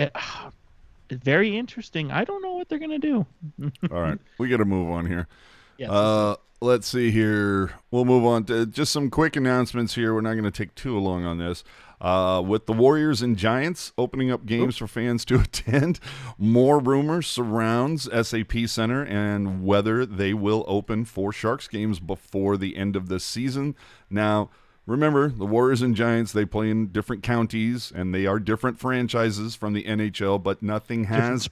Speaker 4: very interesting. I don't know what they're going to do.
Speaker 2: All right. We got to move on here.
Speaker 4: Yes.
Speaker 2: Let's see here. We'll move on to just some quick announcements here. We're not going to take too long on this. With the Warriors and Giants opening up games for fans to attend, more rumors surrounds SAP Center and whether they will open for Sharks games before the end of the season. Now, remember, the Warriors and Giants, they play in different counties, and they are different franchises from the NHL, but nothing has...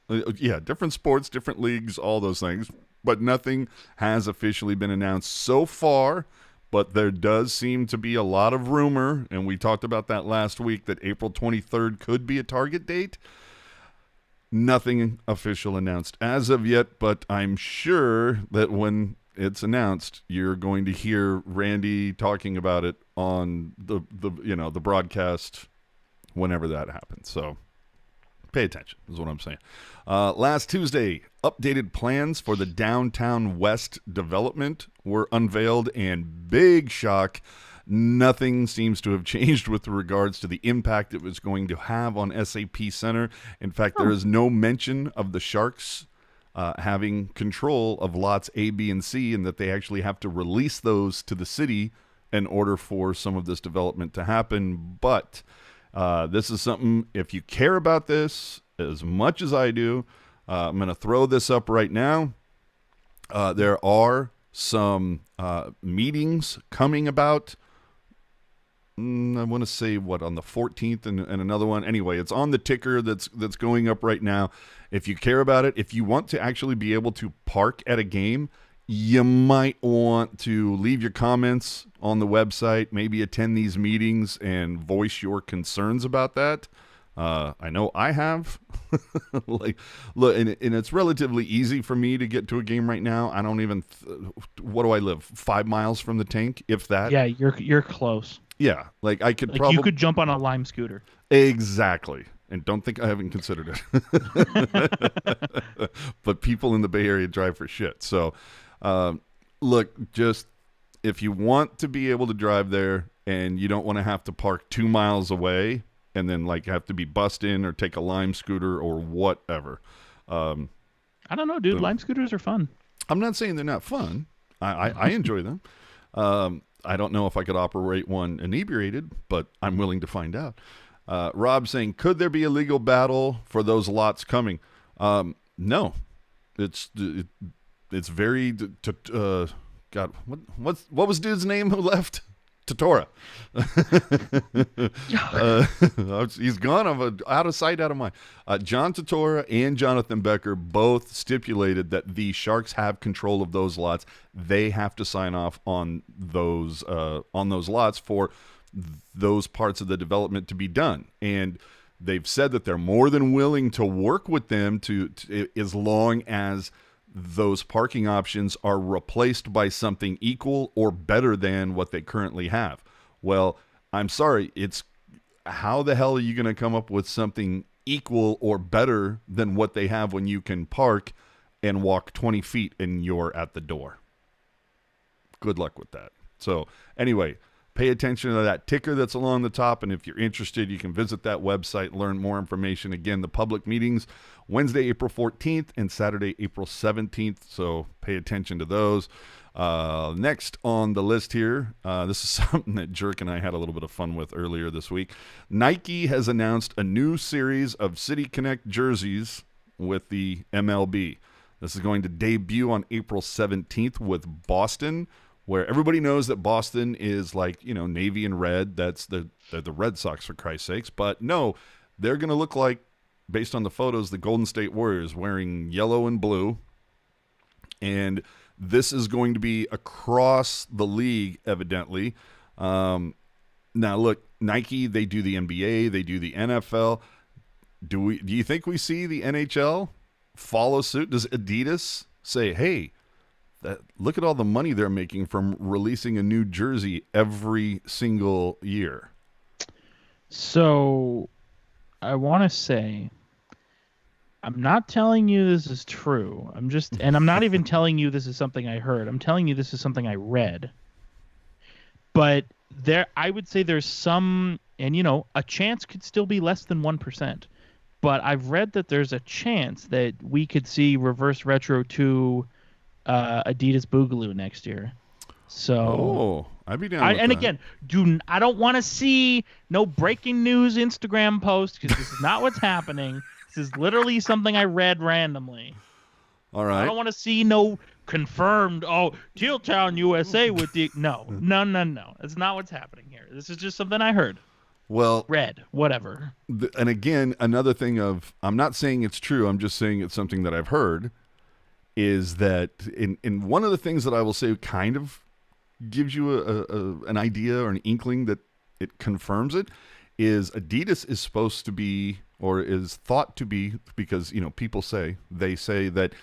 Speaker 2: different sports, different leagues, all those things. But nothing has officially been announced so far, but there does seem to be a lot of rumor, and we talked about that last week, that April 23rd could be a target date. Nothing official announced as of yet, but I'm sure that when it's announced, you're going to hear Randy talking about it on the broadcast whenever that happens. So pay attention is what I'm saying. Last Tuesday, updated plans for the Downtown West development were unveiled, and big shock, nothing seems to have changed with regards to the impact it was going to have on SAP Center. In fact, there is no mention of the Sharks having control of lots A, B, and C, and that they actually have to release those to the city in order for some of this development to happen. But this is something, if you care about this as much as I do, I'm going to throw this up right now. There are some meetings coming about. I want to say on the 14th and another one. Anyway, it's on the ticker that's going up right now. If you care about it, if you want to actually be able to park at a game, you might want to leave your comments on the website, maybe attend these meetings and voice your concerns about that. I know I have. Look, and it's relatively easy for me to get to a game right now. I don't even. What do I live? 5 miles from the tank, if that.
Speaker 4: Yeah, you're close.
Speaker 2: Yeah, like I could
Speaker 4: Like
Speaker 2: probably
Speaker 4: you could jump on a Lime scooter.
Speaker 2: exactly. And don't think I haven't considered it. But people in the Bay Area drive for shit. So, look, just if you want to be able to drive there and you don't want to have to park 2 miles away and then like have to be bussed in or take a Lime scooter or whatever.
Speaker 4: I don't know, dude. Lime scooters are fun.
Speaker 2: I'm not saying they're not fun. I enjoy them. I don't know if I could operate one inebriated, but I'm willing to find out. Rob saying, could there be a legal battle for those lots coming? No, it's very God. What was dude's name who left? Totora. He's gone. I'm out of sight, out of mind. John Totora and Jonathan Becker both stipulated that the Sharks have control of those lots. They have to sign off on those lots for those parts of the development to be done. And they've said that they're more than willing to work with them to as long as those parking options are replaced by something equal or better than what they currently have. Well, I'm sorry, it's how the hell are you going to come up with something equal or better than what they have when you can park and walk 20 feet and you're at the door? Good luck with that. So anyway, pay attention to that ticker that's along the top, and if you're interested, you can visit that website, learn more information. Again, the public meetings, Wednesday, April 14th, and Saturday, April 17th, so pay attention to those. Next on the list here, this is something that Jerk and I had a little bit of fun with earlier this week. Nike has announced a new series of City Connect jerseys with the MLB. This is going to debut on April 17th with Boston, where everybody knows that Boston is like, navy and red. They're the Red Sox, for Christ's sakes. But no, they're going to look like, based on the photos, the Golden State Warriors wearing yellow and blue. And this is going to be across the league, evidently. Now, look, Nike, they do the NBA, they do the NFL. Do you think we see the NHL follow suit? Does Adidas say, hey, look at all the money they're making from releasing a new jersey every single year?
Speaker 4: So I want to say, I'm not telling you this is true. And I'm not even telling you this is something I heard. I'm telling you this is something I read. But I would say there's some, and a chance could still be less than 1%. But I've read that there's a chance that we could see reverse retro to Adidas Boogaloo next year. So
Speaker 2: I'd be down with
Speaker 4: and
Speaker 2: that.
Speaker 4: Again, I don't want to see no breaking news Instagram post, because this is not what's happening. This is literally something I read randomly.
Speaker 2: All right.
Speaker 4: I don't want to see no confirmed, Teal Town, USA with the no. That's not what's happening here. This is just something I heard.
Speaker 2: Well,
Speaker 4: read, whatever.
Speaker 2: And again, another thing I'm not saying it's true, I'm just saying it's something that I've heard, is that in one of the things that I will say kind of gives you an idea or an inkling that it confirms it, is Adidas is supposed to be, or is thought to be, because people say that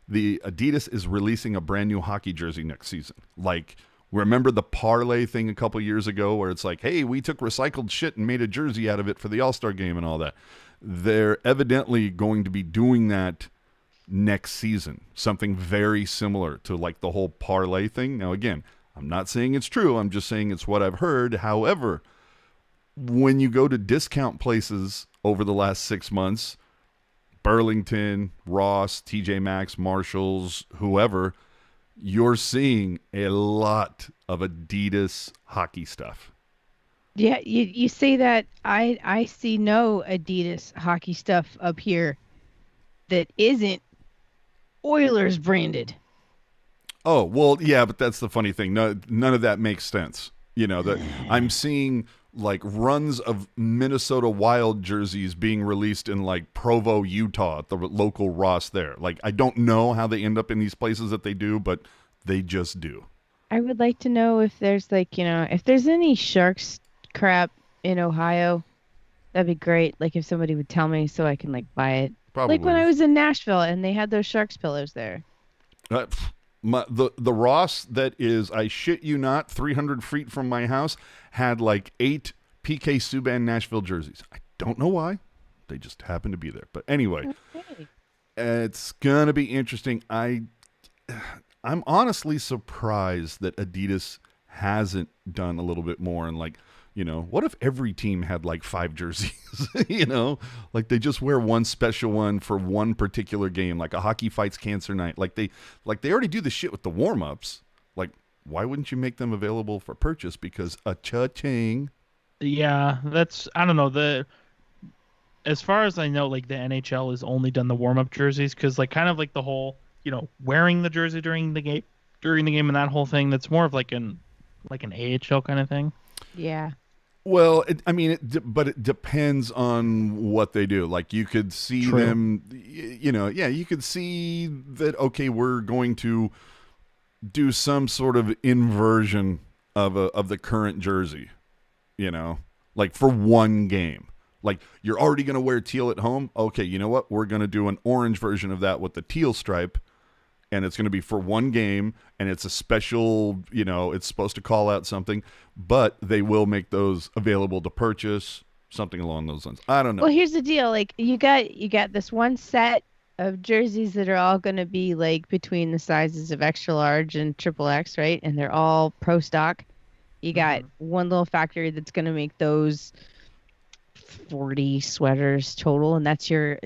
Speaker 2: the Adidas is releasing a brand new hockey jersey next season. Like, remember the parlay thing a couple years ago where it's like, hey, we took recycled shit and made a jersey out of it for the All-Star game and all that. They're evidently going to be doing that next season, something very similar to like the whole parlay thing. Now, again, I'm not saying it's true. I'm just saying it's what I've heard. However, when you go to discount places over the last 6 months, Burlington, Ross, TJ Maxx, Marshalls, whoever, you're seeing a lot of Adidas hockey stuff.
Speaker 3: Yeah, you say that. I see no Adidas hockey stuff up here that isn't Oilers branded.
Speaker 2: Oh, well, yeah, but that's the funny thing. No, none of that makes sense. That I'm seeing like runs of Minnesota Wild jerseys being released in like Provo, Utah, at the local Ross there. Like, I don't know how they end up in these places that they do, but they just do.
Speaker 3: I would like to know if there's like, if there's any Sharks crap in Ohio, that'd be great. Like if somebody would tell me so I can like buy it.
Speaker 2: Probably.
Speaker 3: Like when I was in Nashville and they had those Sharks pillows there.
Speaker 2: The Ross that is, I shit you not, 300 feet from my house had like 8 PK Subban Nashville jerseys. I don't know why. They just happened to be there. But anyway, it's going to be interesting. I'm honestly surprised that Adidas hasn't done a little bit more. And like, what if every team had like 5 jerseys? Like they just wear one special one for one particular game, like a hockey fights cancer night. Like they already do the shit with the warm-ups. Like, why wouldn't you make them available for purchase? Because a cha-ching.
Speaker 4: Yeah, I don't know. As far as I know, like the NHL has only done the warm-up jerseys because like kind of like the whole, wearing the jersey during the game and that whole thing, that's more of like an AHL kind of thing.
Speaker 3: Yeah.
Speaker 2: Well, but it depends on what they do. Like you could see them, you could see that, okay, we're going to do some sort of inversion of the current jersey, like for one game. Like you're already going to wear teal at home. Okay, you know what? We're going to do an orange version of that with the teal stripe. And it's going to be for one game, and it's a special, it's supposed to call out something, but they will make those available to purchase, something along those lines. I don't know.
Speaker 3: Well, here's the deal. Like you got this one set of jerseys that are all going to be like between the sizes of extra large and triple X, right? And they're all pro stock. You got one little factory that's going to make those 40 sweaters total, and that's your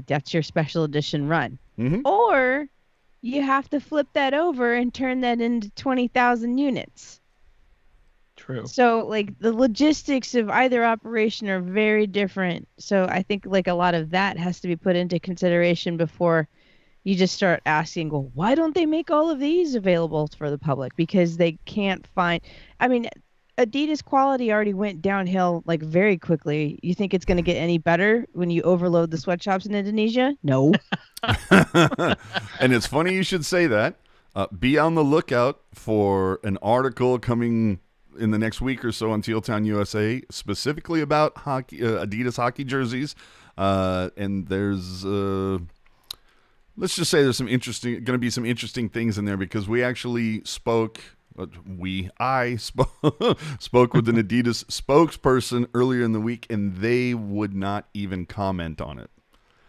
Speaker 3: special edition run.
Speaker 2: Mm-hmm.
Speaker 3: Or you have to flip that over and turn that into 20,000 units.
Speaker 4: True.
Speaker 3: So, like, the logistics of either operation are very different. So I think, like, a lot of that has to be put into consideration before you just start asking, well, why don't they make all of these available for the public? Because they can't find... I mean, Adidas quality already went downhill, like, very quickly. You think it's going to get any better when you overload the sweatshops in Indonesia? No.
Speaker 2: And it's funny you should say that. Be on the lookout for an article coming in the next week or so on Teal Town USA, specifically about hockey, Adidas hockey jerseys. And there's, let's just say there's going to be some interesting things in there because we actually spoke. I spoke with an Adidas spokesperson earlier in the week, and they would not even comment on it.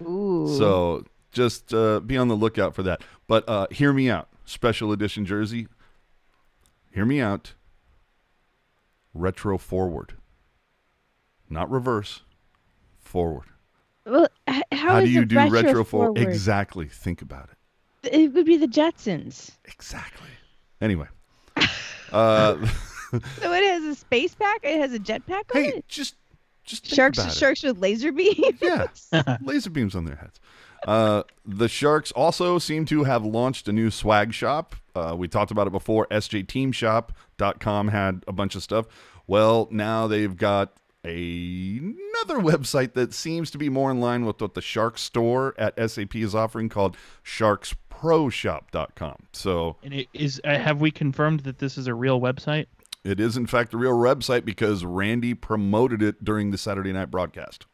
Speaker 3: Ooh.
Speaker 2: So just be on the lookout for that. But hear me out. Special edition jersey. Hear me out. Retro forward. Not reverse. Forward.
Speaker 3: Well, how
Speaker 2: do
Speaker 3: is
Speaker 2: you
Speaker 3: it
Speaker 2: do retro forward?
Speaker 3: forward?
Speaker 2: Exactly. Think about it.
Speaker 3: It would be the Jetsons.
Speaker 2: Exactly. Anyway.
Speaker 3: So it has a space pack? It has a jetpack on it?
Speaker 2: Just think about it.
Speaker 3: Sharks with laser beams?
Speaker 2: Yeah, laser beams on their heads. The Sharks also seem to have launched a new swag shop. We talked about it before. sjteamshop.com had a bunch of stuff. Well, now they've got another website that seems to be more in line with what the Shark store at SAP is offering, called sharksproshop.com. So,
Speaker 4: and it is, have we confirmed that this is a real website?
Speaker 2: It is, in fact, a real website because Randy promoted it during the Saturday night broadcast.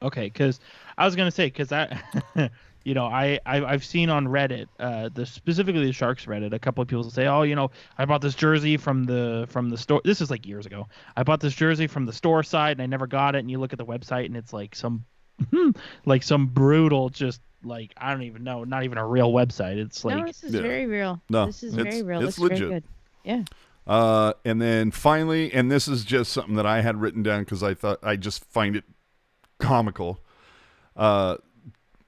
Speaker 4: Okay, because I was gonna say, because I've seen on Reddit, specifically the Sharks Reddit, a couple of people say, oh, I bought this jersey from the store. This is like years ago. I bought this jersey from the store side and I never got it. And you look at the website and it's like some brutal, just like, I don't even know, not even a real website. It's like,
Speaker 3: no, this is very real.
Speaker 2: No,
Speaker 3: this is very real.
Speaker 2: It's
Speaker 3: Looks
Speaker 2: legit.
Speaker 3: very good. Yeah.
Speaker 2: And then finally, and this is just something that I had written down because I just find it comical.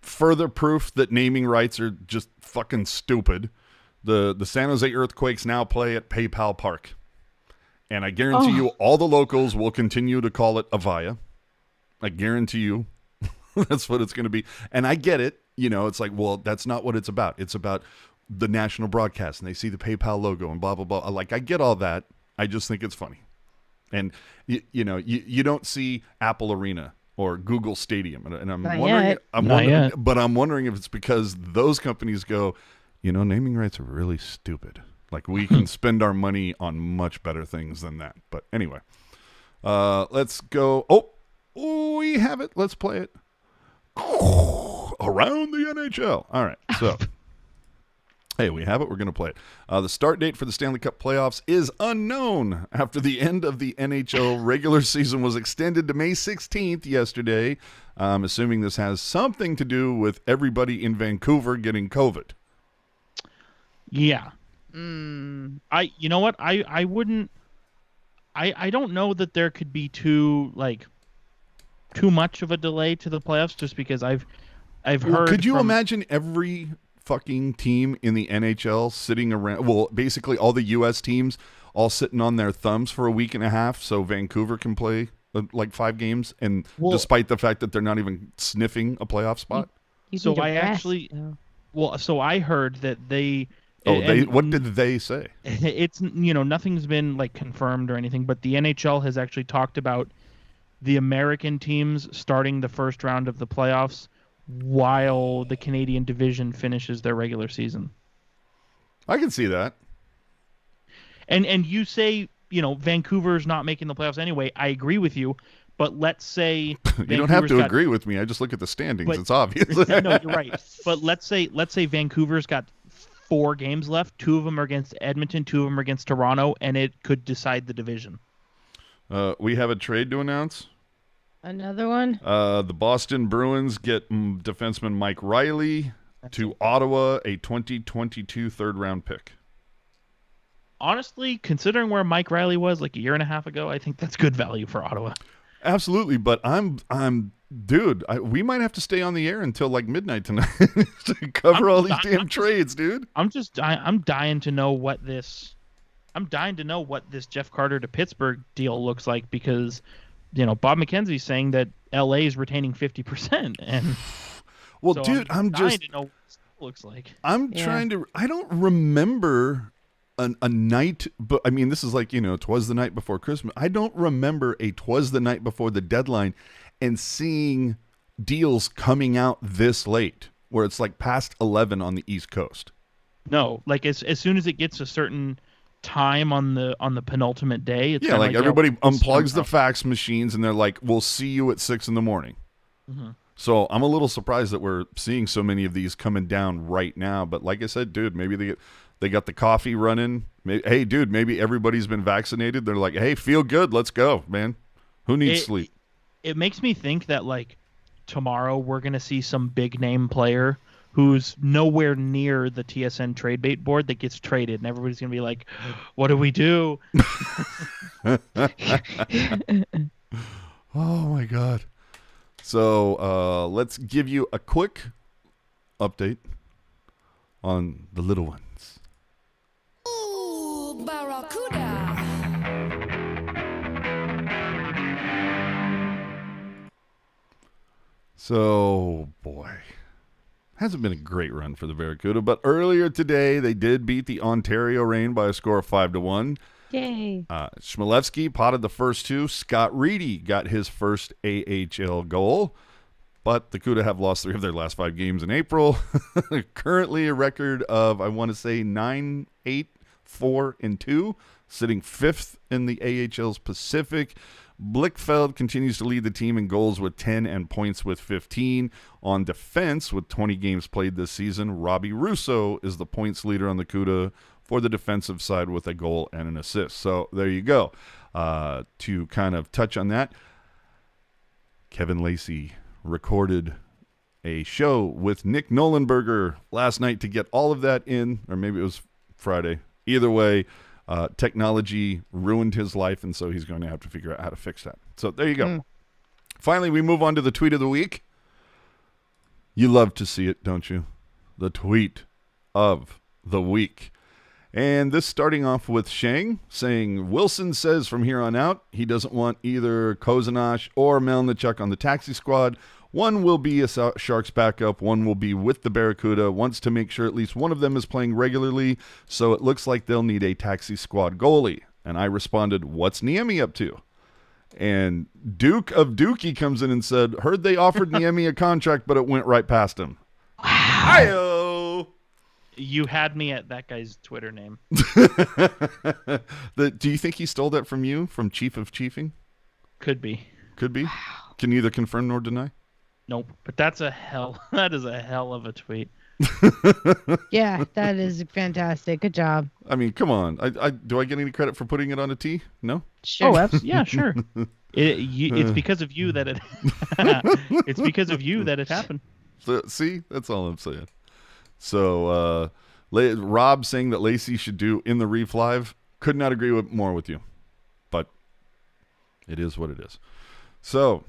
Speaker 2: Further proof that naming rights are just fucking stupid. The San Jose Earthquakes now play at PayPal Park. And I guarantee you all the locals will continue to call it Avaya. I guarantee you that's what it's going to be. And I get it. It's like, well, that's not what it's about. It's about the national broadcast and they see the PayPal logo and blah, blah, blah. Like, I get all that. I just think it's funny. And, you don't see Apple Arena or Google Stadium. And I'm wondering if it's because those companies go, naming rights are really stupid. Like, we can spend our money on much better things than that. But anyway, let's go. Oh, we have it. Let's play it. Around the NHL. All right. So Hey, we have it. We're going to play it. The start date for the Stanley Cup playoffs is unknown after the end of the NHL regular season was extended to May 16th yesterday. I'm assuming this has something to do with everybody in Vancouver getting COVID.
Speaker 4: Yeah. You know what? I wouldn't. I don't know that there could be too much of a delay to the playoffs, just because I've heard.
Speaker 2: Could you imagine every fucking team in the NHL sitting around? Well, basically all the U.S. teams all sitting on their thumbs for a week and a half, so Vancouver can play 5 games, and despite the fact that they're not even sniffing a playoff spot.
Speaker 4: So I heard that they.
Speaker 2: What did they say?
Speaker 4: It's nothing's been confirmed or anything, but the NHL has actually talked about the American teams starting the first round of the playoffs while the Canadian division finishes their regular season.
Speaker 2: I can see that.
Speaker 4: And you say, Vancouver's not making the playoffs anyway. I agree with you, but let's say
Speaker 2: you don't have to agree with me. I just look at the standings. It's obvious.
Speaker 4: No, you're right. But let's say Vancouver's got 4 games left. 2 of them are against Edmonton, 2 of them are against Toronto, and it could decide the division.
Speaker 2: We have a trade to announce.
Speaker 3: Another one?
Speaker 2: The Boston Bruins get defenseman Mike Riley to Ottawa, a 2022 third-round pick.
Speaker 4: Honestly, considering where Mike Riley was a year and a half ago, I think that's good value for Ottawa.
Speaker 2: Absolutely, but dude, we might have to stay on the air until midnight tonight to cover all these damn trades, dude. I'm
Speaker 4: dying to know what this Jeff Carter to Pittsburgh deal looks like, because Bob McKenzie's saying that LA is retaining 50%, and
Speaker 2: well,
Speaker 4: so
Speaker 2: dude, I'm
Speaker 4: dying
Speaker 2: just
Speaker 4: to know what this looks like.
Speaker 2: Trying to. I don't remember a night, but I mean, this is 'twas the night before Christmas. I don't remember 'twas the night before the deadline and seeing deals coming out this late, where it's past 11 on the East Coast.
Speaker 4: No, as soon as it gets a certain time on the penultimate day, it's
Speaker 2: everybody unplugs the fax machines and they're we'll see you at 6 a.m. Mm-hmm. So I'm a little surprised that we're seeing so many of these coming down right now. But like I said, dude, maybe they got the coffee running. Hey, dude, maybe everybody's been vaccinated. They're hey, feel good, let's go, man. Who needs sleep?
Speaker 4: It makes me think that tomorrow we're gonna see some big name player who's nowhere near the TSN trade bait board that gets traded, and everybody's going to be like, what do we do?
Speaker 2: Oh, my God. So let's give you a quick update on the little ones.
Speaker 5: Ooh, Barracuda.
Speaker 2: So, boy. Hasn't been a great run for the Barracuda, but earlier today they did beat the Ontario Reign by a score of 5-1.
Speaker 3: Yay.
Speaker 2: Chmelevski potted the first 2. Scott Reedy got his first AHL goal, but the Cuda have lost 3 of their last 5 games in April. Currently a record of, I want to say, 9-8-4-2, sitting 5th in the AHL's Pacific. Blichfeld continues to lead the team in goals with 10 and points with 15. On defense, with 20 games played this season, Robbie Russo is the points leader on the Cuda for the defensive side with a goal and an assist. So there you go. To kind of touch on that, Kevin Lacey recorded a show with Nick Nolenberger last night to get all of that in, or maybe it was Friday. Either way, technology ruined his life, and so he's going to have to figure out how to fix that. So there you go. Finally, we move on to the tweet of the week. You love to see it, don't you? The tweet of the week. And this starting off with Shang saying, Wilson says from here on out he doesn't want either Kozanash or Melnichuk on the taxi squad. One will be a Sharks backup. One will be with the Barracuda. Wants to make sure at least one of them is playing regularly, so it looks like they'll need a taxi squad goalie. And I responded, what's Niemi up to? And Duke of Dookie comes in and said, heard they offered Niemi a contract, but it went right past him. Wow. Hi-oh!
Speaker 4: You had me at that guy's Twitter name.
Speaker 2: Do you think he stole that from you, from Chief of Chiefing?
Speaker 4: Could be.
Speaker 2: Could be. Can neither confirm nor deny?
Speaker 4: Nope. But that's a hell. That is a hell of a tweet.
Speaker 3: Yeah, that is fantastic. Good job.
Speaker 2: I mean, come on. Do I get any credit for putting it on a tee? No.
Speaker 3: Sure.
Speaker 4: Oh, yeah, sure. It's because of you that it. It's because of you that it happened.
Speaker 2: So, see, that's all I'm saying. So, Rob saying that Lacey should do In the Reef Live. Could not agree more with you. But it is what it is. So,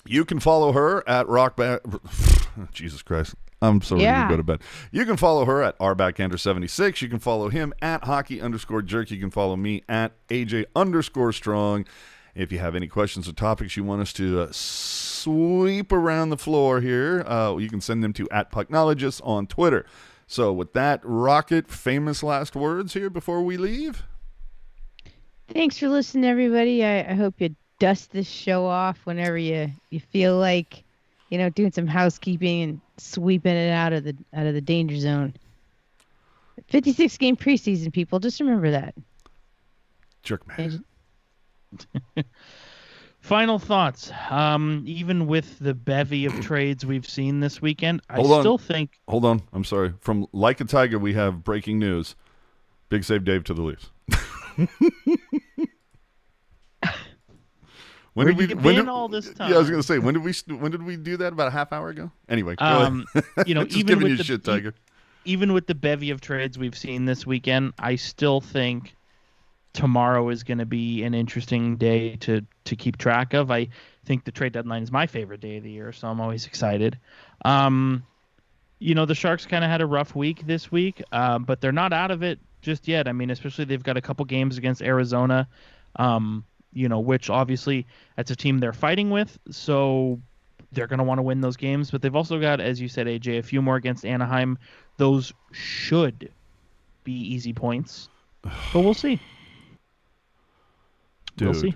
Speaker 2: you can follow her at Jesus Christ. I'm so ready to go to bed. You can follow her at rbackhander76. You can follow him at hockey_jerk. You can follow me at AJ_strong. If you have any questions or topics you want us to sweep around the floor here, you can send them to at Pucknologists on Twitter. So with that, Rocket, famous last words here before we leave.
Speaker 3: Thanks for listening, everybody. I hope you dust this show off whenever you feel like, doing some housekeeping and sweeping it out of the danger zone. 56 game preseason, people. Just remember that.
Speaker 2: Jerk man.
Speaker 4: Final thoughts. Even with the bevy of trades we've seen this weekend, I
Speaker 2: Hold on.
Speaker 4: still think.
Speaker 2: Hold on. I'm sorry. From Like a Tiger, we have breaking news. Big save Dave to the Leafs.
Speaker 4: When did we all this time?
Speaker 2: Yeah, I was going to say, when did we do that? About a half hour ago? Anyway, go ahead. Just
Speaker 4: even
Speaker 2: giving
Speaker 4: with
Speaker 2: you
Speaker 4: the
Speaker 2: shit, Tiger.
Speaker 4: Even with the bevy of trades we've seen this weekend, I still think tomorrow is going to be an interesting day to keep track of. I think the trade deadline is my favorite day of the year, so I'm always excited. The Sharks kind of had a rough week this week, but they're not out of it just yet. I mean, especially they've got a couple games against Arizona, which obviously that's a team they're fighting with, so they're going to want to win those games. But they've also got, as you said, AJ, a few more against Anaheim. Those should be easy points, but we'll see.
Speaker 2: Dude,
Speaker 4: we'll see.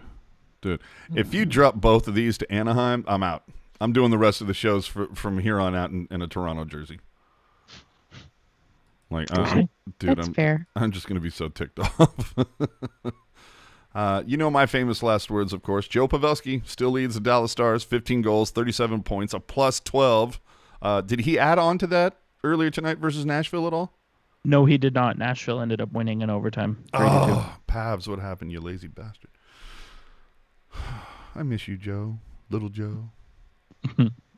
Speaker 2: Dude, if you drop both of these to Anaheim, I'm out. I'm doing the rest of the shows from here on out in a Toronto jersey. Like, dude,
Speaker 3: That's fair.
Speaker 2: I'm just going to be so ticked off. My famous last words, of course. Joe Pavelski still leads the Dallas Stars, 15 goals, 37 points, a plus 12. Did he add on to that earlier tonight versus Nashville at all?
Speaker 4: No, he did not. Nashville ended up winning in overtime.
Speaker 2: Pavs, what happened, you lazy bastard? I miss you, Joe. Little Joe.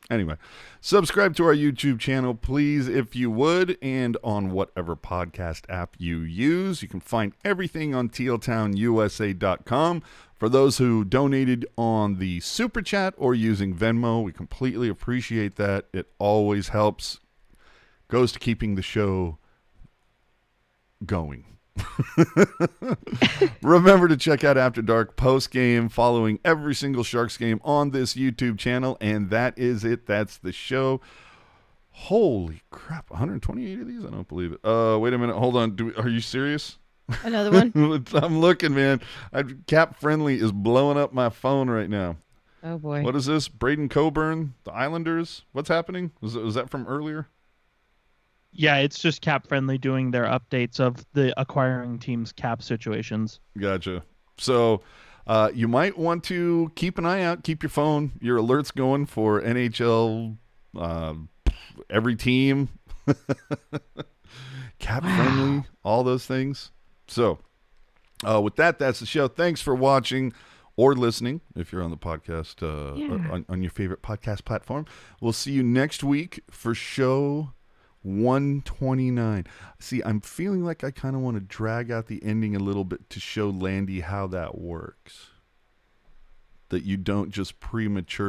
Speaker 2: Anyway, subscribe to our YouTube channel, please, if you would, and on whatever podcast app you use. You can find everything on tealtownusa.com. For those who donated on the Super Chat or using Venmo, we completely appreciate that. It always helps. Goes to keeping the show going. Remember to check out After Dark post game following every single Sharks game on this YouTube channel, and that is it. That's the show. Holy crap, 128 of these? I don't believe it. Wait a minute, hold on. Are you serious?
Speaker 3: Another one?
Speaker 2: I'm looking, man. Cap Friendly is blowing up my phone right now.
Speaker 3: Oh boy.
Speaker 2: What is this? Braden Coburn, the Islanders? What's happening? Was that from earlier?
Speaker 4: Yeah, it's just Cap Friendly doing their updates of the acquiring teams' cap situations.
Speaker 2: Gotcha. So you might want to keep an eye out, keep your alerts going for NHL, every team, Cap Friendly, all those things. So with that, that's the show. Thanks for watching or listening if you're on the podcast, on your favorite podcast platform. We'll see you next week for show 129. See, I'm feeling like I kind of want to drag out the ending a little bit to show Landy how that works. That you don't just premature